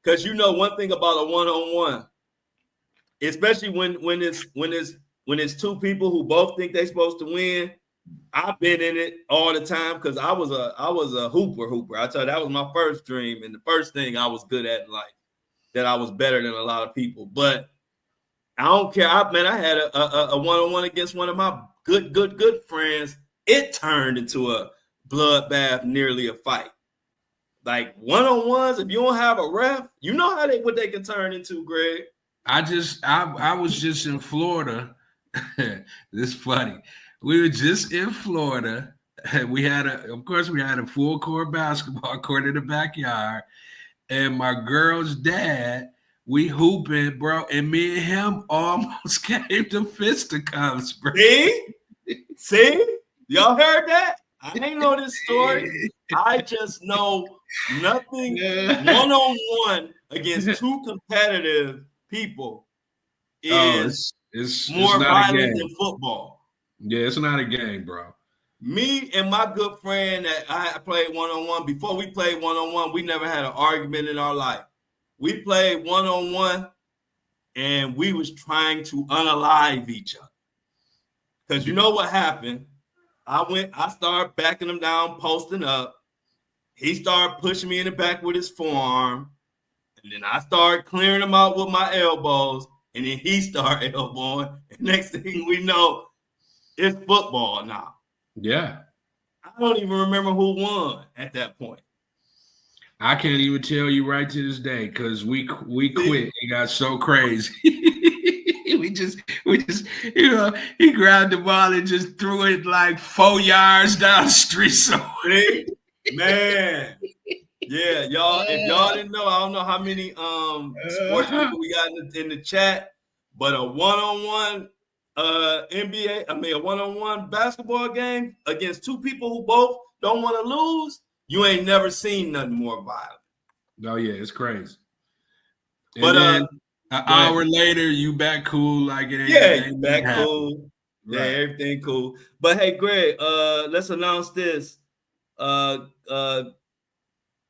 Because you know one thing about a one-on-one, especially when it's 2 people who both think they're supposed to win. I've been in it all the time because I was a hooper. I tell you, that was my first dream and the first thing I was good at in life, that I was better than a lot of people. But I don't care. I had a one-on-one against one of my good friends. It turned into a bloodbath, nearly a fight. Like one-on-ones, if you don't have a ref, you know what they can turn into, Greg. I was just in Florida. This is funny. We were just in Florida. We had a full court basketball court in the backyard. And my girl's dad, we hooping, bro. And me and him almost came to fisticuffs, bro. See? Y'all heard that? I ain't know this story. I just know nothing one-on-one against 2 competitive people is more violent than football. Yeah, it's not a game, bro. Me and my good friend that I played one-on-one, before we played one-on-one, we never had an argument in our life. We played one-on-one, and we was trying to unalive each other. Because you know what happened? I started backing him down, posting up. He started pushing me in the back with his forearm. And then I started clearing him out with my elbows. And then he started elbowing. And next thing we know, it's football now. Yeah. I don't even remember who won at that point. I can't even tell you right to this day because we quit. It got so crazy. we just, you know, he grabbed the ball and just threw it like 4 yards down the street somewhere. Man. Yeah, y'all. If y'all didn't know, I don't know how many sports people we got in the chat, but a one-on-one a one-on-one basketball game against 2 people who both don't want to lose, You ain't never seen nothing more violent. Oh yeah, it's crazy. And But then an hour later, you back cool like it ain't. Yeah, back cool. Right. Yeah, everything cool. But hey, Greg, let's announce this.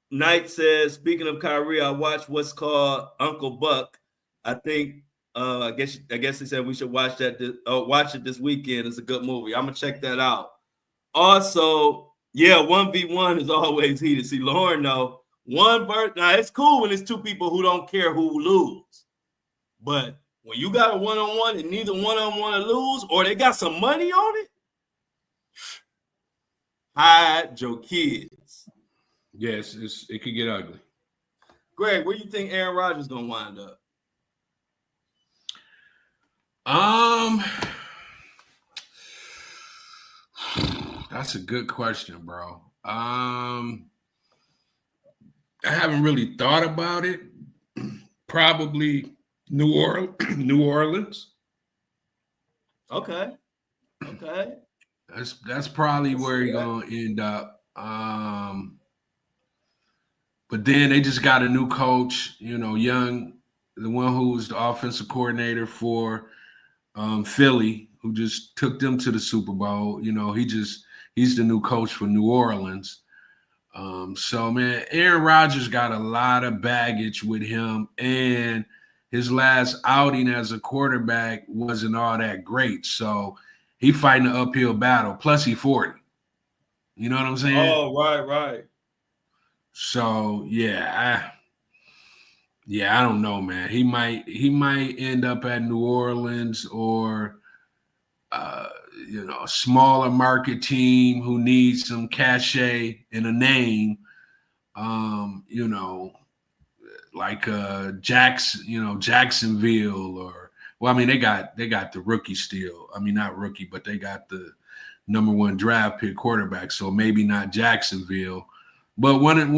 Knight says, speaking of Kyrie, I watched what's called Uncle Buck. I think I guess he said we should watch that. Watch it this weekend. It's a good movie. I'm gonna check that out. Also, yeah, 1v1 is always heated. See, Lauren, though, now it's cool when it's two people who don't care who lose. But when you got a one-on-one and neither one of them want to lose, or they got some money on it, hide your kids. Yes, it could get ugly. Greg, where do you think Aaron Rodgers is gonna wind up? That's a good question, bro. I haven't really thought about it. Probably New Orleans. Okay. That's probably where he's gonna end up. But then they just got a new coach, young, the one who's the offensive coordinator for Philly, who just took them to the Super Bowl. He's the new coach for New Orleans. So, man, Aaron Rodgers got a lot of baggage with him, and his last outing as a quarterback wasn't all that great. So he fighting an uphill battle. Plus, he 40. You know what I'm saying? Oh, right. So, I don't know, man. He might end up at New Orleans or a smaller market team who needs some cachet and a name. Like Jacksonville they got the rookie still. I mean, not rookie, but they got the number 1 draft pick quarterback. So maybe not Jacksonville. But one of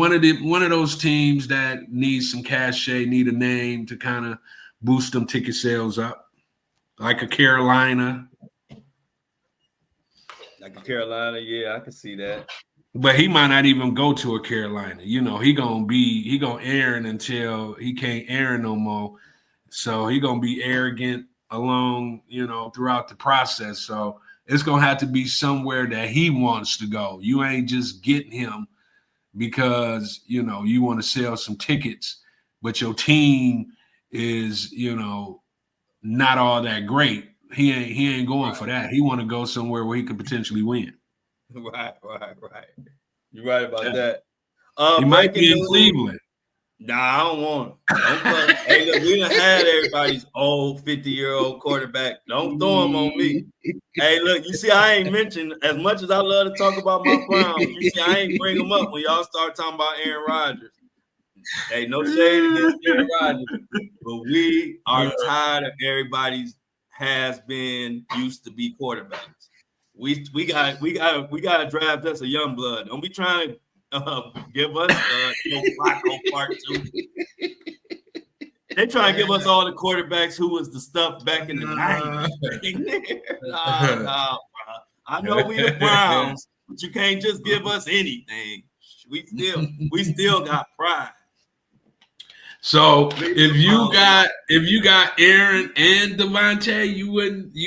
those teams that needs some cachet, need a name to kind of boost them ticket sales up, like a Carolina. Like a Carolina, yeah, I can see that. But he might not even go to a Carolina. He gonna Aaron until he can't Aaron no more. So he gonna be arrogant along, throughout the process. So it's gonna have to be somewhere that he wants to go. You ain't just getting him because you want to sell some tickets, but your team is not all that great. He ain't going for that. He want to go somewhere where he could potentially win. Right. You're right about that. He might be in Cleveland. Nah, I don't want him. Hey, look, we done had everybody's old 50-year-old quarterback. Don't throw him on me. Hey, look, you see, I ain't mentioned, as much as I love to talk about my Browns, you see, I ain't bring them up when y'all start talking about Aaron Rodgers. Hey, no shade against Aaron Rodgers, but we are tired of everybody's has been used to be quarterbacks. We gotta draft us a young blood. Don't be trying to give us Flacco part 2. They try to give us all the quarterbacks who was the stuff back in the 90s. Nah, I know we the Browns, but you can't just give us anything. We still got pride. So if you got Aaron and Devontae, you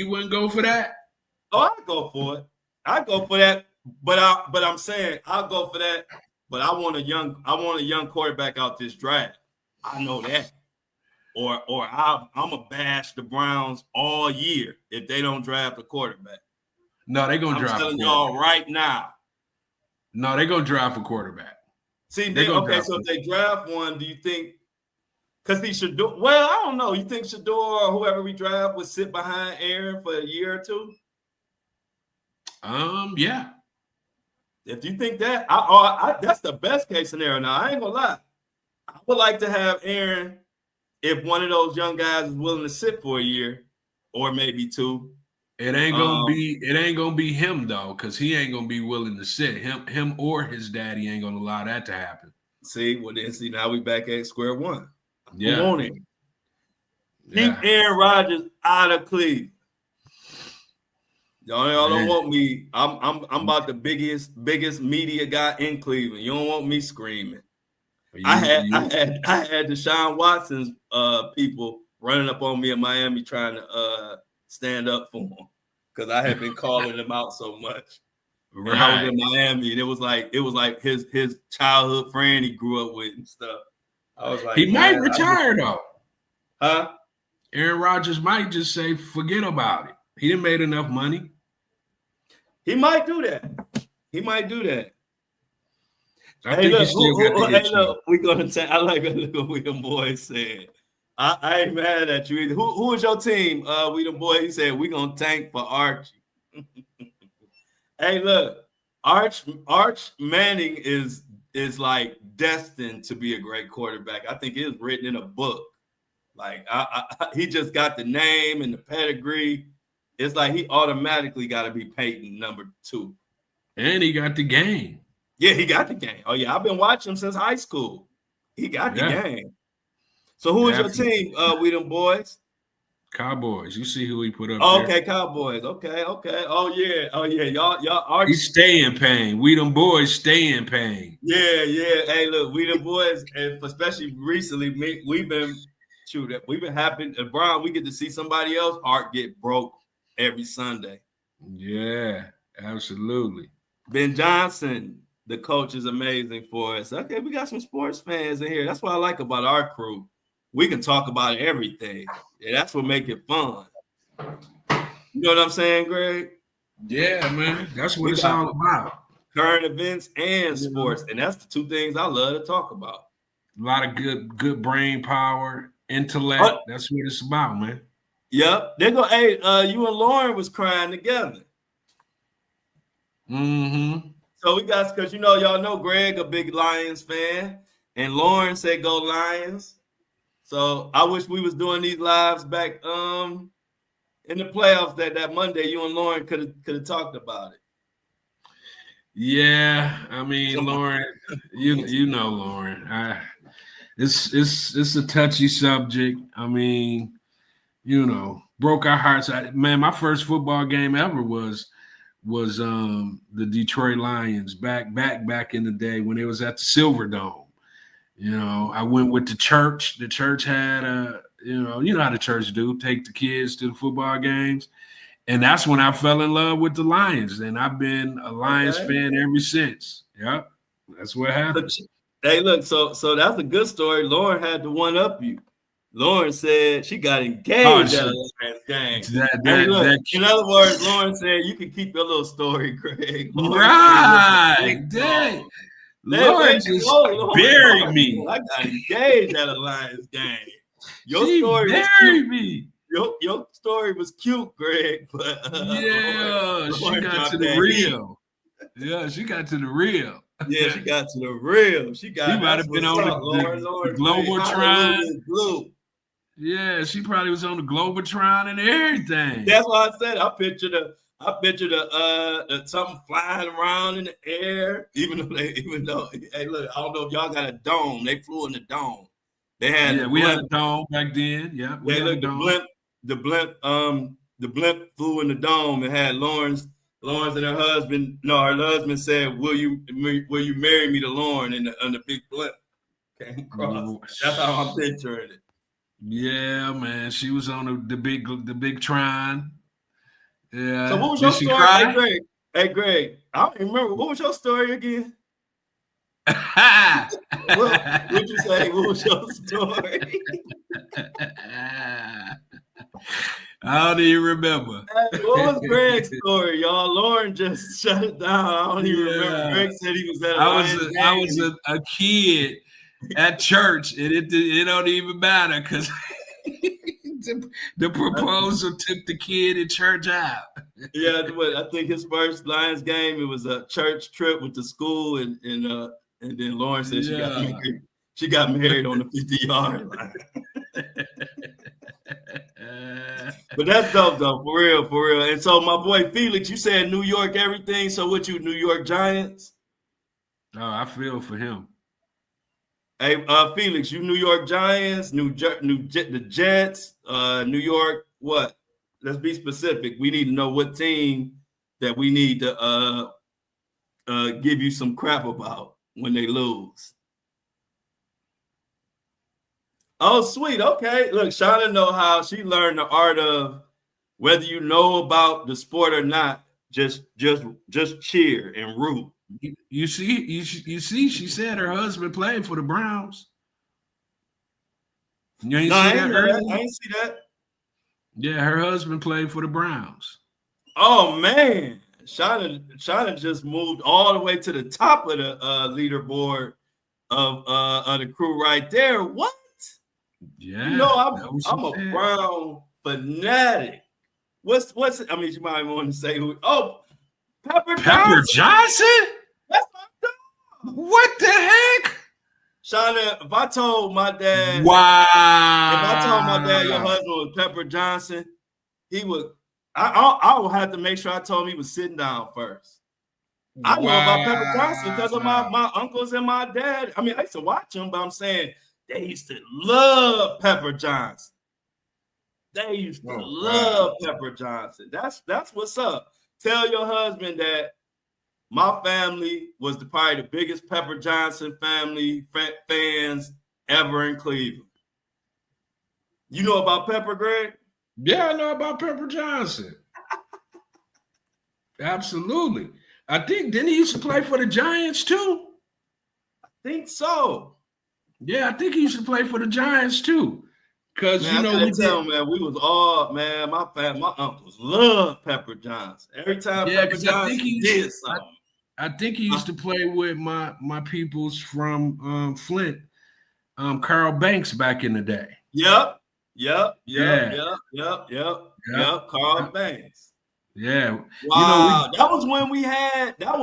wouldn't go for that? Oh, I'd go for it. I'd go for that. But I'm saying I'll go for that. But I want a young quarterback out this draft. I know that. Or I'm gonna bash the Browns all year if they don't draft a quarterback. No, they're gonna draft. I'm telling y'all right now. No, they're gonna draft a quarterback. See, so if they draft one, do you think? Because he should do well. I don't know. You think Shador or whoever we draft would sit behind Aaron for a year or two? Yeah. If you think that, that's the best case scenario. Now, I ain't gonna lie. I would like to have Aaron if one of those young guys is willing to sit for a year or maybe 2. It ain't gonna be him though, because he ain't gonna be willing to sit. Him or his daddy ain't gonna allow that to happen. See, now we back at square one. Yeah. Come on in. Keep Aaron Rodgers out of Cleveland. Y'all don't Man. want me. I'm about the biggest media guy in Cleveland. You don't want me screaming. I had Deshaun Watson's people running up on me in Miami trying to stand up for him because I had been calling him out so much. Right. And I was in Miami, and it was like his childhood friend he grew up with and stuff. I was like, he might retire though. Huh? Aaron Rodgers might just say, forget about it. He didn't make enough money. He might do that. He might do that. I think he still got the look, we're gonna take. I like what we them boys said. I ain't mad at you either. Who is your team? We them boys. He said we gonna tank for Archie. Hey, look, Arch Manning is like destined to be a great quarterback. I think it's written in a book. Like he just got the name and the pedigree. It's like he automatically got to be Peyton #2. And he got the game. Yeah, he got the game. Oh yeah, I've been watching him since high school. He got the game. So who is your team? We them boys. Cowboys. You see who he put up there. Okay, Cowboys. Okay. Oh yeah. Y'all. He stay in pain. We them boys stay in pain. Yeah. Hey, look, we them boys, and especially recently, we've been happy. Brian, we get to see somebody else heart get broke every Sunday. Yeah, absolutely. Ben Johnson, the coach, is amazing for us. Okay, we got some sports fans in here. That's what I like about our crew. We can talk about everything. Yeah, that's what make it fun. You know what I'm saying, Greg? Yeah, man. That's what it's all about. Current events and sports. And that's the two things I love to talk about. A lot of good brain power, intellect. That's what it's about, man. Yep. They go, hey, you and Lauren was crying together. Mm-hmm. So we got, because y'all know Greg, a big Lions fan, and Lauren said go Lions. So I wish we was doing these lives back in the playoffs that Monday. You and Lauren could have talked about it. Yeah, I mean, Lauren, you know Lauren. It's a touchy subject. I mean, broke our hearts. Man, my first football game ever was the Detroit Lions back in the day when it was at the Silverdome. I went with the church. The church had you know how the church do, take the kids to the football games. And that's when I fell in love with the Lions. And I've been a Lions fan ever since. Yep. That's what happened. Hey, look, so that's a good story. Lauren had to one up you. Lauren said she got engaged at a Lions game. In other words, Lauren said you can keep your little story, Greg. Right. Dang. Lauren just buried me. I got engaged at a Lions game. She buried me. Your story was cute, Greg, but yeah, she got to the real. Yeah, she got to the real. Yeah, she got to the real. She might have been on the Globatron. Yeah, she probably was on the Globatron and everything. That's why I said I pictured the something flying around in the air. Even though, hey, look, I don't know if y'all got a dome. They flew in the dome. They had we had a dome back then. Yeah, we had a dome. The blimp flew in the dome and had Lawrence and her husband. No, her husband said, "Will you marry me to Lauren?" And the big blimp came across. That's how I'm picturing it. Yeah, man, she was on the big Tron. Yeah. So what was your story? Hey, Greg, I don't even remember. What was your story again? What'd you say? What was your story? I don't even remember. What was Greg's story, y'all? Lauren just shut it down. I don't even remember. Greg said he was at I was a kid at church, and it don't even matter because the proposal took the kid in church out. Yeah, but I think his first Lions game, it was a church trip with the school, and then Lauren said she got married on the 50-yard line. But that's dope, though, for real. And so, my boy Felix, you said New York everything. So, what you New York Giants? Oh, I feel for him. Hey, Felix, you New York Giants, the Jets, New York what? let's be specific. We need to know what team that we need to give you some crap about when they lose. Oh, sweet. Okay. Look, Shauna know how she learned the art of whether you know about the sport or not, just cheer and root. You see, she said her husband played for the Browns. You ain't see that earlier? I ain't see that. Yeah, her husband played for the Browns. Oh man, Shauna just moved all the way to the top of the leaderboard of the crew right there. What? Yeah, you know, I'm a Brown fanatic. What's I mean, you might want to say who? Oh, Pepper Johnson. That's my dog. What the heck? Shauna, if I told my dad, wow, if I told my dad your husband was Pepper Johnson, he would. I would have to make sure I told him he was sitting down first. I know about Pepper Johnson because of my uncles and my dad. I mean, I used to watch him, but I'm saying they used to love Pepper Johnson. They used to love Pepper Johnson. That's what's up. Tell your husband that my family was probably the biggest Pepper Johnson family fans ever in Cleveland. You know about Pepper, Greg? Yeah, I know about Pepper Johnson. Absolutely. I think, didn't he used to play for the Giants too? I think so. Yeah, I think he used to play for the Giants too. Because, you know, we was all, man, my uncles love Pepper Johnson. Every time Pepper Johnson did something. I think he used to play with my peoples from Flint, Carl Banks back in the day. Yep. Carl Banks. Yeah. Wow. That was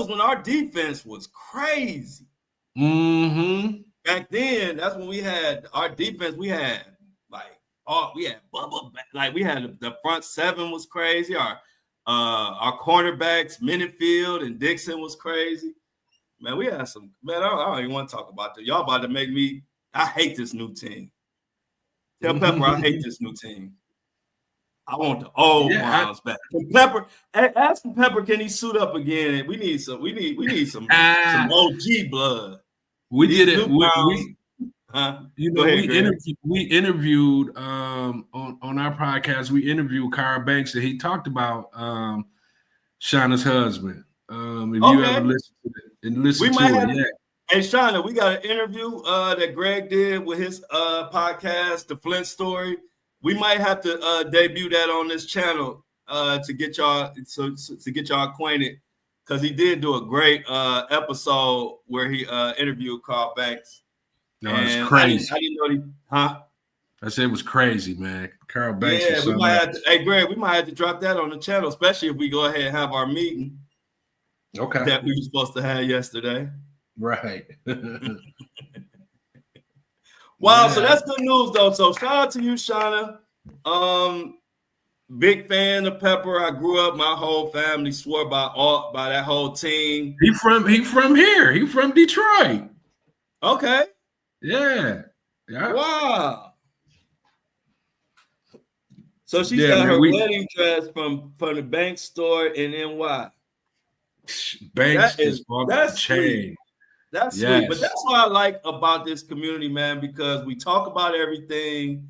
when our defense was crazy. Mm-hmm. Back then, that's when we had our defense. We had Bubba, like we had the front seven was crazy. Our cornerbacks, Minifield and Dixon was crazy. Man, we had some, man, I don't even want to talk about that. Y'all about to make me, I hate this new team. Tell Pepper I hate this new team. I want the old Browns back. Pepper, ask Pepper, can he suit up again? We need some OG blood. We did it. We interviewed on our podcast. We interviewed Carl Banks, and he talked about Shauna's husband. If you ever listen to it and listen to it, Hey, Shauna, we got an interview that Greg did with his podcast, The Flint Story. We might have to debut that on this channel to get y'all acquainted, because he did do a great episode where he interviewed Carl Banks. No, it's crazy. I didn't know I said it was crazy, man. Carl Banks. Yeah, we might have to. Hey, Greg, we might have to drop that on the channel, especially if we go ahead and have our meeting. Okay. That we were supposed to have yesterday. Right. Wow, so that's good news though. So shout out to you, Shauna. Big fan of Pepper. I grew up, my whole family swore by that whole team. He from here. He from Detroit. Okay. Yeah. Wow. So she's got her wedding dress from the Banks store in NY. Banks that's chain. That's sweet. But that's what I like about this community, man, because we talk about everything.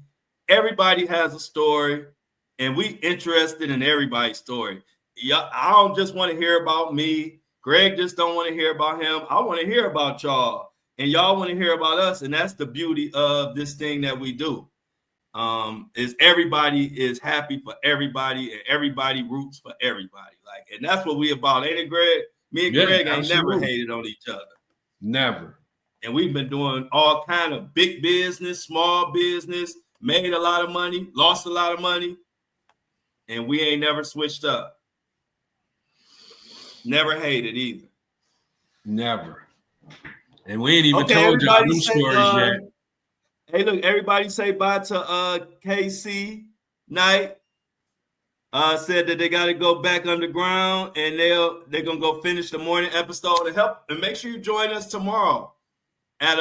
Everybody has a story, and we interested in everybody's story. Yeah, I don't just want to hear about me. Greg just don't want to hear about him. I want to hear about y'all, and y'all want to hear about us. And that's the beauty of this thing that we do. Is everybody is happy for everybody, and everybody roots for everybody. And that's what we about, ain't it, Greg? Me and Greg ain't never hated on each other. Never. And we've been doing all kind of big business, small business, made a lot of money, lost a lot of money, and we ain't never switched up. Never hated either. Never. And we ain't even told y'all them stories yet. Hey, look, everybody say bye to KC Knight. Said that they got to go back underground, and they're gonna go finish the morning episode to help. And make sure you join us tomorrow at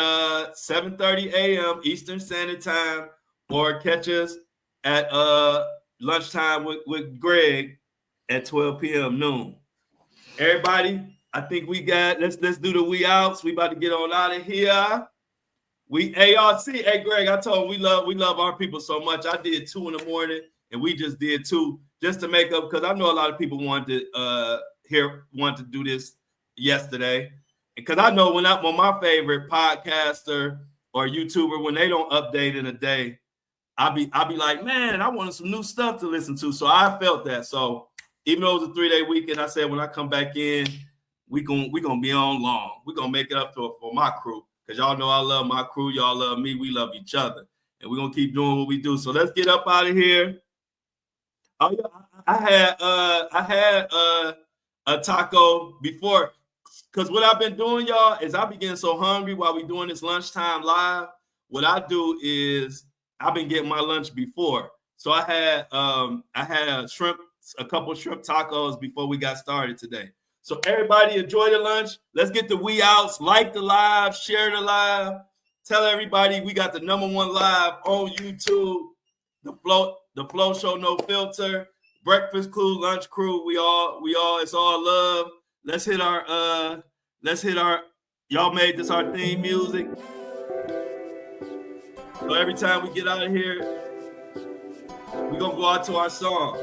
7:30 a.m. Eastern Standard Time, or catch us at lunchtime with Greg at 12 p.m. noon. Everybody, I think we got, let's do the we outs. We about to get on out of here. We ARC, hey Greg, I told him we love our people so much. I did 2 in the morning, and we just did 2 just to make up, because I know a lot of people wanted to do this yesterday. Because I know when my favorite podcaster or YouTuber, when they don't update in a day, I'll be like, man, I wanted some new stuff to listen to. So I felt that. So even though it was a 3-day weekend, I said when I come back in, we gonna be on long. We're gonna make it up for my crew. Because y'all know I love my crew, y'all love me, we love each other. And we're gonna keep doing what we do. So let's get up out of here. Oh yeah, I had a taco before. Because what I've been doing, y'all, is I be getting so hungry while we doing this lunchtime live. What I do is I've been getting my lunch before. So I had a couple shrimp tacos before we got started today. So everybody enjoy the lunch. Let's get the we outs. Like the live, share the live. Tell everybody we got the #1 live on YouTube. The Flow Show, No Filter. Breakfast crew, lunch crew. We all. It's all love. Let's hit our. Y'all made this our theme music. So every time we get out of here, we're gonna go out to our song.